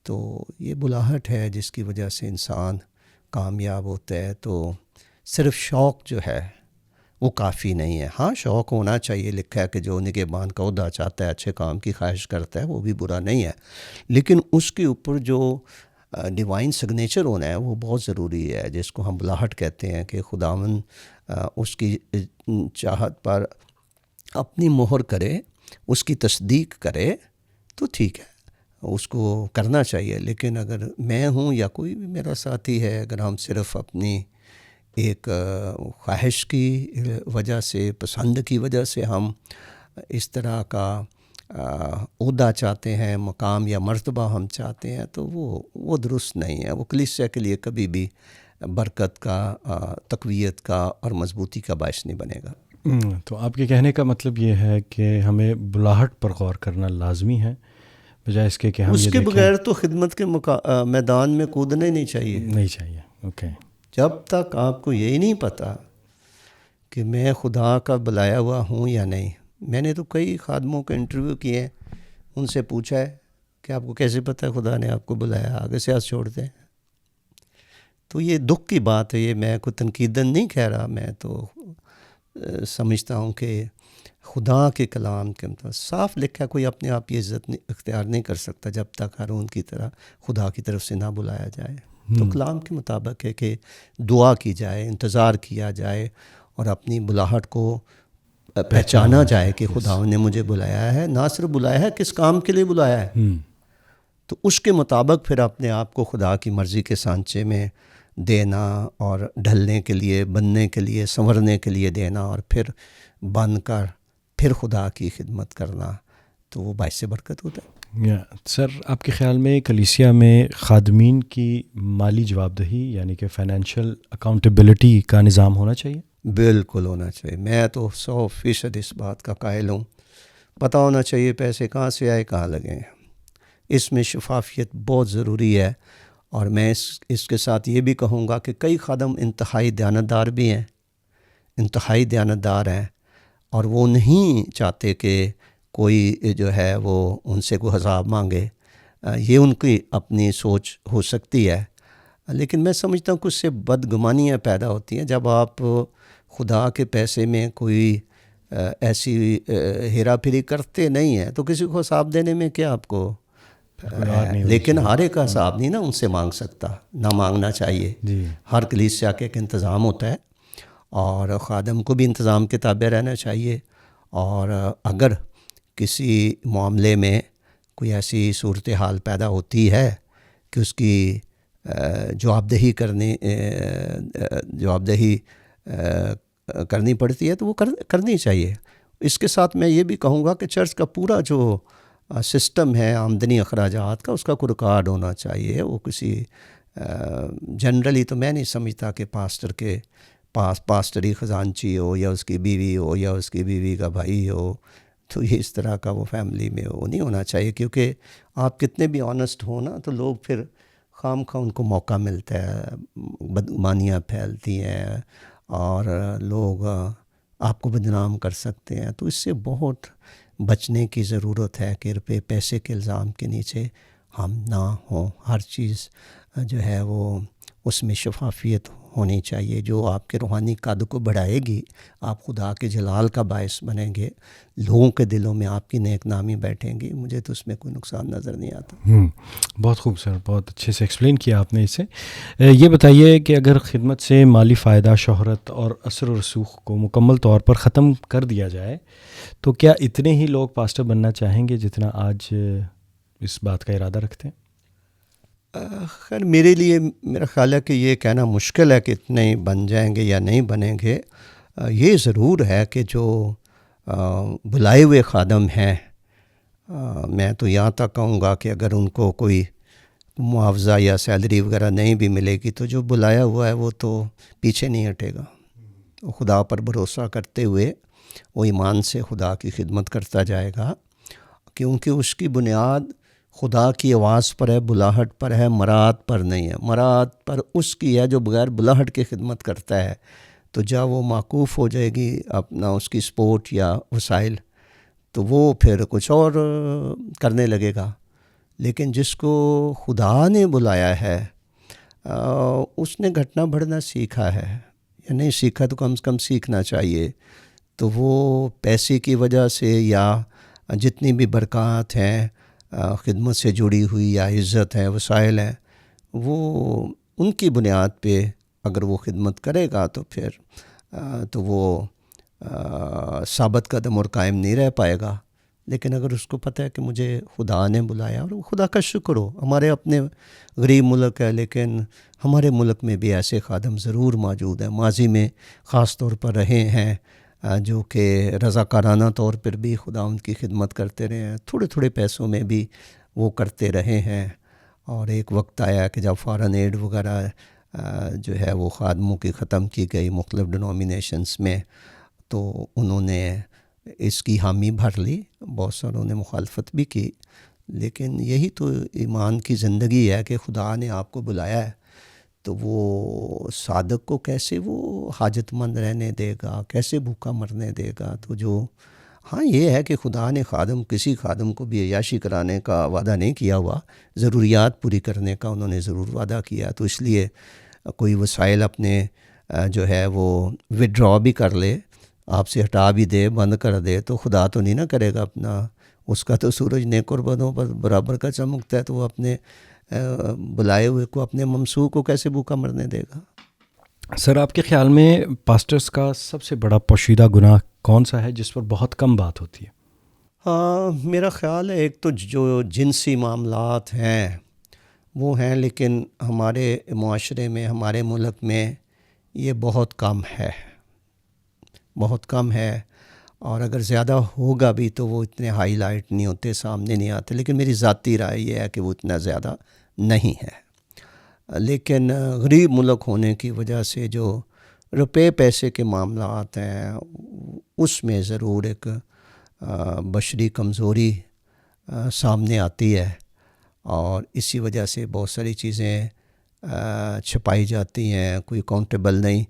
تو یہ بلاہٹ ہے جس کی وجہ سے انسان کامیاب ہوتا ہے۔ تو صرف شوق جو ہے وہ کافی نہیں ہے، ہاں شوق ہونا چاہیے، لکھا ہے کہ جو نگہبان کا عہدہ چاہتا ہے، اچھے کام کی خواہش کرتا ہے، وہ بھی برا نہیں ہے، لیکن اس کے اوپر جو ڈیوائن سگنیچر ہونا ہے وہ بہت ضروری ہے، جس کو ہم بلاہٹ کہتے ہیں، کہ خداوند اس کی چاہت پر اپنی مہر کرے، اس کی تصدیق کرے تو ٹھیک ہے، اس کو کرنا چاہیے۔ لیکن اگر میں ہوں یا کوئی بھی میرا ساتھی ہے، اگر ہم صرف اپنی ایک خواہش کی وجہ سے، پسند کی وجہ سے ہم اس طرح کا عہدہ چاہتے ہیں، مقام یا مرتبہ ہم چاہتے ہیں، تو وہ درست نہیں ہے، وہ کلیسیا کے لیے کبھی بھی برکت کا، تقویت کا اور مضبوطی کا باعث نہیں بنے گا۔ تو آپ کے کہنے کا مطلب یہ ہے کہ ہمیں بلاہٹ پر غور کرنا لازمی ہے، بجائے اس کے کہ ہم اس یہ کے دیکھیں بغیر تو خدمت کے میدان میں کودنا ہی نہیں چاہیے۔ اوکے۔ جب تک آپ کو یہی نہیں پتہ کہ میں خدا کا بلایا ہوا ہوں یا نہیں۔ میں نے تو کئی خادموں کا انٹرویو کیے ہیں، ان سے پوچھا ہے کہ آپ کو کیسے پتہ ہے خدا نے آپ کو بلایا، آگے سے ہاتھ چھوڑ دیں۔ تو یہ دکھ کی بات ہے، یہ میں کوئی تنقیداً نہیں کہہ رہا، میں تو سمجھتا ہوں کہ خدا کے کلام کے مطابق صاف لکھا ہے، کوئی اپنے آپ یہ عزت اختیار نہیں کر سکتا جب تک ہارون کی طرح خدا کی طرف سے نہ بلایا جائے۔ تو کلام کے مطابق ہے کہ دعا کی جائے، انتظار کیا جائے، اور اپنی بلاہٹ کو پہچانا جائے کہ خدا نے مجھے بلایا ہے، نہ صرف بلایا ہے، کس کام کے لیے بلایا ہے، تو اس کے مطابق پھر اپنے آپ کو خدا کی مرضی کے سانچے میں دینا، اور ڈھلنے کے لیے، بننے کے لیے، سنورنے کے لیے دینا، اور پھر بن کر پھر خدا کی خدمت کرنا، تو وہ باعث برکت ہوتا ہے۔ سر، آپ کے خیال میں کلیسیا میں خادمین کی مالی جواب دہی یعنی کہ فائنینشیل اکاؤنٹیبلٹی کا نظام ہونا چاہیے؟ بالکل ہونا چاہیے، میں تو 100% اس بات کا قائل ہوں۔ پتہ ہونا چاہیے پیسے کہاں سے آئے، کہاں لگے ہیں، اس میں شفافیت بہت ضروری ہے۔ اور میں اس کے ساتھ یہ بھی کہوں گا کہ کئی خادم انتہائی دیانتدار بھی ہیں، انتہائی دیانتدار ہیں، اور وہ نہیں چاہتے کہ کوئی جو ہے وہ ان سے کوئی حساب مانگے، یہ ان کی اپنی سوچ ہو سکتی ہے، لیکن میں سمجھتا ہوں کہ اس سے بدگمانیاں پیدا ہوتی ہیں۔ جب آپ خدا کے پیسے میں کوئی ایسی ہیرا پھیری کرتے نہیں ہیں تو کسی کو حساب دینے میں کیا آپ کو کوئی اور نہیں لیکن ہر ایک کا حساب نہیں نا ان سے مانگ سکتا، نہ مانگنا چاہیے. جی ہر کلیسیا کے ایک انتظام ہوتا ہے اور خادم کو بھی انتظام کے تابع رہنا چاہیے. اور اگر کسی معاملے میں کوئی ایسی صورتحال پیدا ہوتی ہے کہ اس کی جوابدہی کرنی پڑتی ہے تو وہ کرنی چاہیے. اس کے ساتھ میں یہ بھی کہوں گا کہ چرچ کا پورا جو سسٹم ہے آمدنی اخراجات کا، اس کا کوئی ریکارڈ ہونا چاہیے. وہ کسی جنرلی تو میں نہیں سمجھتا کہ پاسٹر کے پاس پاسٹری خزانچی ہو یا اس کی بیوی ہو یا اس کی بیوی کا بھائی ہو، تو یہ اس طرح کا وہ فیملی میں وہ نہیں ہونا چاہیے. کیونکہ آپ کتنے بھی آنیسٹ ہو نا تو لوگ پھر خام خواہ ان کو موقع ملتا ہے، بدگمانیاں پھیلتی ہیں اور لوگ آپ کو بدنام کر سکتے ہیں. تو اس سے بہت بچنے کی ضرورت ہے کہ روپے پیسے کے الزام کے نیچے ہم نہ ہوں. ہر چیز جو ہے وہ اس میں شفافیت ہونی چاہیے جو آپ کے روحانی قد کو بڑھائے گی. آپ خدا کے جلال کا باعث بنیں گے، لوگوں کے دلوں میں آپ کی نیک نامی بیٹھیں گی. مجھے تو اس میں کوئی نقصان نظر نہیں آتا. بہت خوب سر، بہت اچھے سے ایکسپلین کیا آپ نے اسے. یہ بتائیے کہ اگر خدمت سے مالی فائدہ، شہرت اور اثر و رسوخ کو مکمل طور پر ختم کر دیا جائے تو کیا اتنے ہی لوگ پاسٹر بننا چاہیں گے جتنا آج اس بات کا ارادہ رکھتے ہیں؟ خیر میرے لیے میرا خیال ہے کہ یہ کہنا مشکل ہے کہ اتنے بن جائیں گے یا نہیں بنیں گے. یہ ضرور ہے کہ جو بلائے ہوئے خادم ہیں، میں تو یہاں تک کہوں گا کہ اگر ان کو کوئی معاوضہ یا سیلری وغیرہ نہیں بھی ملے گی تو جو بلایا ہوا ہے وہ تو پیچھے نہیں ہٹے گا. خدا پر بھروسہ کرتے ہوئے وہ ایمان سے خدا کی خدمت کرتا جائے گا، کیونکہ اس کی بنیاد خدا کی آواز پر ہے، بلاہٹ پر ہے، مراد پر نہیں ہے. مراد پر اس کی ہے جو بغیر بلاہٹ کے خدمت کرتا ہے. تو جب وہ معکوف ہو جائے گی اپنا اس کی سپورٹ یا وسائل تو وہ پھر کچھ اور کرنے لگے گا. لیکن جس کو خدا نے بلایا ہے اس نے گھٹنا بڑھنا سیکھا ہے یا نہیں سیکھا تو کم سے کم سیکھنا چاہیے. تو وہ پیسے کی وجہ سے یا جتنی بھی برکات ہیں خدمت سے جڑی ہوئی یا عزت ہے، وسائل ہیں، وہ ان کی بنیاد پہ اگر وہ خدمت کرے گا تو پھر تو وہ ثابت قدم اور قائم نہیں رہ پائے گا. لیکن اگر اس کو پتہ ہے کہ مجھے خدا نے بلایا، اور خدا کا شکر ہو ہمارے اپنے غریب ملک ہے لیکن ہمارے ملک میں بھی ایسے خادم ضرور موجود ہیں، ماضی میں خاص طور پر رہے ہیں، جو کہ رضاکارانہ طور پر بھی خدا ان کی خدمت کرتے رہے ہیں، تھوڑے تھوڑے پیسوں میں بھی وہ کرتے رہے ہیں. اور ایک وقت آیا کہ جب فارن ایڈ وغیرہ جو ہے وہ خادموں کی ختم کی گئی مختلف ڈنومینیشنز میں، تو انہوں نے اس کی حامی بھر لی. بہت ساروں نے مخالفت بھی کی، لیکن یہی تو ایمان کی زندگی ہے کہ خدا نے آپ کو بلایا ہے تو وہ صادق کو کیسے وہ حاجت مند رہنے دے گا، کیسے بھوکا مرنے دے گا. تو جو ہاں یہ ہے کہ خدا نے کسی خادم کو بھی عیاشی کرانے کا وعدہ نہیں کیا ہوا، ضروریات پوری کرنے کا انہوں نے ضرور وعدہ کیا. تو اس لیے کوئی وسائل اپنے جو ہے وہ وڈرا بھی کر لے، آپ سے ہٹا بھی دے، بند کر دے، تو خدا تو نہیں نہ کرے گا اپنا. اس کا تو سورج نیک اور بدوں پر برابر کا چمکتا ہے، تو وہ اپنے بلائے ہوئے کو، اپنے ممسوح کو کیسے بھوکا مرنے دے گا. سر آپ کے خیال میں پاسٹرز کا سب سے بڑا پوشیدہ گناہ کون سا ہے جس پر بہت کم بات ہوتی ہے؟ ہاں میرا خیال ہے ایک تو جو جنسی معاملات ہیں وہ ہیں، لیکن ہمارے معاشرے میں، ہمارے ملک میں یہ بہت کم ہے، بہت کم ہے. اور اگر زیادہ ہوگا بھی تو وہ اتنے ہائی لائٹ نہیں ہوتے، سامنے نہیں آتے. لیکن میری ذاتی رائے یہ ہے کہ وہ اتنا زیادہ نہیں ہے. لیکن غریب ملک ہونے کی وجہ سے جو روپے پیسے کے معاملات ہیں اس میں ضرور ایک بشری کمزوری سامنے آتی ہے، اور اسی وجہ سے بہت ساری چیزیں چھپائی جاتی ہیں. کوئی اکاؤنٹیبل نہیں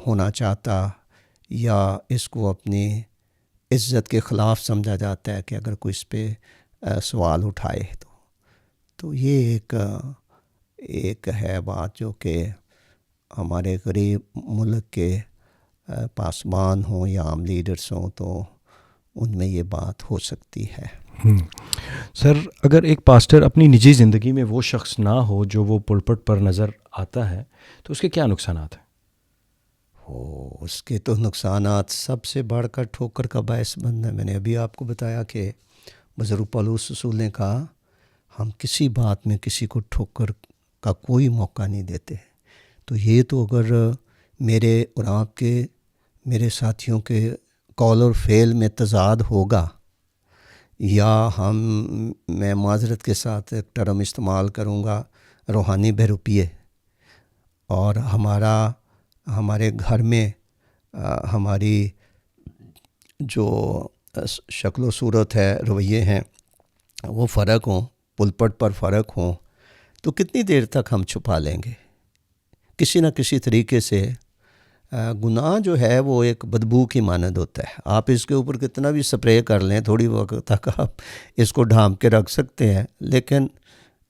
ہونا چاہتا، یا اس کو اپنی عزت کے خلاف سمجھا جاتا ہے کہ اگر کوئی اس پہ سوال اٹھائے تو یہ ایک ہے بات جو کہ ہمارے غریب ملک کے پاسبان ہوں یا عام لیڈرز ہوں تو ان میں یہ بات ہو سکتی ہے. سر اگر ایک پاسٹر اپنی نجی زندگی میں وہ شخص نہ ہو جو وہ پلپٹ پر نظر آتا ہے تو اس کے کیا نقصانات ہیں؟ اس کے تو نقصانات سب سے بڑھ کر ٹھوکر کا باعث بننا ہے. میں نے ابھی آپ کو بتایا کہ بزرگ پولس رسول نے کہا ہم کسی بات میں کسی کو ٹھوکر کا کوئی موقع نہیں دیتے. تو یہ تو اگر میرے اور آپ کے میرے ساتھیوں کے قول اور فعل میں تضاد ہوگا، یا میں معذرت کے ساتھ ایک ٹرم استعمال کروں گا، روحانی بہروپیے، اور ہمارے گھر میں ہماری جو شکل و صورت ہے، رویے ہیں، وہ فرق ہوں، پلپٹ پر فرق ہوں، تو کتنی دیر تک ہم چھپا لیں گے؟ کسی نہ کسی طریقے سے گناہ جو ہے وہ ایک بدبو کی مانند ہوتا ہے. آپ اس کے اوپر کتنا بھی سپرے کر لیں، تھوڑی وقت تک آپ اس کو ڈھانپ کے رکھ سکتے ہیں، لیکن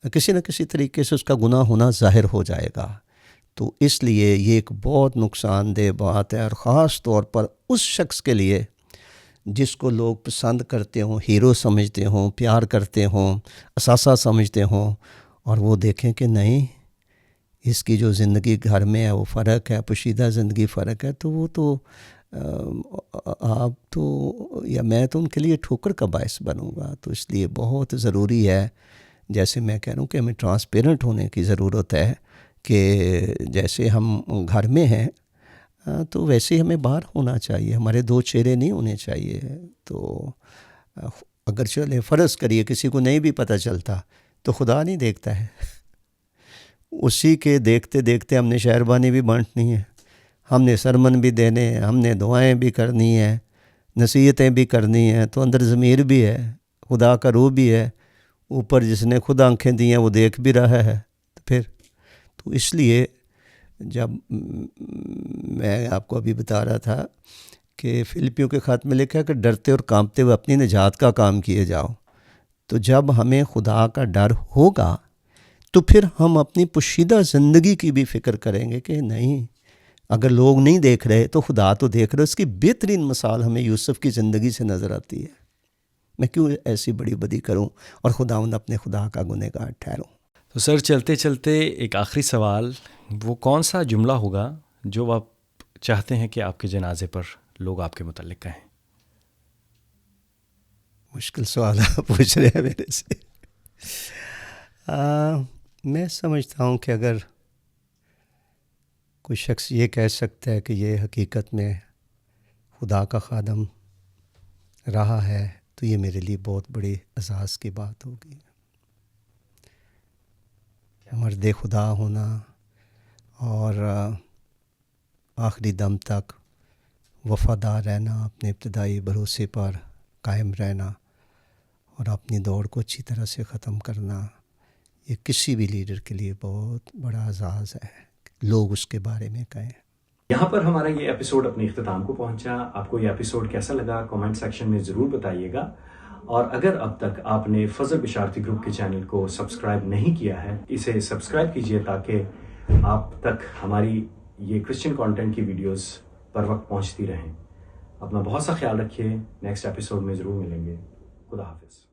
کسی نہ کسی طریقے سے اس کا گناہ ہونا ظاہر ہو جائے گا. تو اس لیے یہ ایک بہت نقصان دہ بات ہے، اور خاص طور پر اس شخص کے لیے جس کو لوگ پسند کرتے ہوں، ہیرو سمجھتے ہوں، پیار کرتے ہوں، اثاثہ سمجھتے ہوں، اور وہ دیکھیں کہ نہیں، اس کی جو زندگی گھر میں ہے وہ فرق ہے، پوشیدہ زندگی فرق ہے، تو وہ تو آپ تو یا میں تو ان کے لیے ٹھوکر کا باعث بنوں گا. تو اس لیے بہت ضروری ہے، جیسے میں کہہ رہا ہوں کہ ہمیں ٹرانسپیرنٹ ہونے کی ضرورت ہے، کہ جیسے ہم گھر میں ہیں تو ویسے ہی ہمیں باہر ہونا چاہیے، ہمارے دو چہرے نہیں ہونے چاہیے. تو اگر چلے فرض کریے کسی کو نہیں بھی پتہ چلتا تو خدا نہیں دیکھتا ہے، اسی کے دیکھتے دیکھتے ہم نے شہربانی بھی بانٹنی ہے، ہم نے سرمن بھی دینے ہیں، ہم نے دعائیں بھی کرنی ہیں، نصیحتیں بھی کرنی ہیں. تو اندر ضمیر بھی ہے، خدا کا روح بھی ہے، اوپر جس نے خود آنکھیں دی ہیں وہ دیکھ بھی رہا ہے. تو اس لیے جب میں آپ کو ابھی بتا رہا تھا کہ فلپیوں کے خط میں لکھا ہے کہ ڈرتے اور کانپتے ہوئے اپنی نجات کا کام کیے جاؤ. تو جب ہمیں خدا کا ڈر ہوگا تو پھر ہم اپنی پوشیدہ زندگی کی بھی فکر کریں گے کہ نہیں، اگر لوگ نہیں دیکھ رہے تو خدا تو دیکھ رہے. اس کی بہترین مثال ہمیں یوسف کی زندگی سے نظر آتی ہے. میں کیوں ایسی بڑی بدی کروں اور خداوند اپنے خدا کا گنہگار ٹھہروں. تو سر چلتے چلتے ایک آخری سوال، وہ کون سا جملہ ہوگا جو آپ چاہتے ہیں کہ آپ کے جنازے پر لوگ آپ کے متعلق کہیں؟ مشکل سوال آپ پوچھ رہے ہیں میرے سے. میں سمجھتا ہوں کہ اگر کوئی شخص یہ کہہ سکتا ہے کہ یہ حقیقت میں خدا کا خادم رہا ہے تو یہ میرے لیے بہت بڑی اعزاز کی بات ہوگی. مرد خدا ہونا اور آخری دم تک وفادار رہنا، اپنے ابتدائی بھروسے پر قائم رہنا اور اپنی دوڑ کو اچھی طرح سے ختم کرنا، یہ کسی بھی لیڈر کے لیے بہت بڑا اعزاز ہے، لوگ اس کے بارے میں کہیں. یہاں پر ہمارا یہ ایپیسوڈ اپنے اختتام کو پہنچا. آپ کو یہ ایپیسوڈ کیسا لگا کامنٹ سیکشن میں ضرور بتائیے گا. اور اگر اب تک آپ نے فضل بشارتی گروپ کے چینل کو سبسکرائب نہیں کیا ہے، اسے سبسکرائب کیجئے تاکہ آپ تک ہماری یہ کرسچن کانٹینٹ کی ویڈیوز پر وقت پہنچتی رہیں. اپنا بہت سا خیال رکھیے. نیکسٹ ایپیسوڈ میں ضرور ملیں گے. خدا حافظ.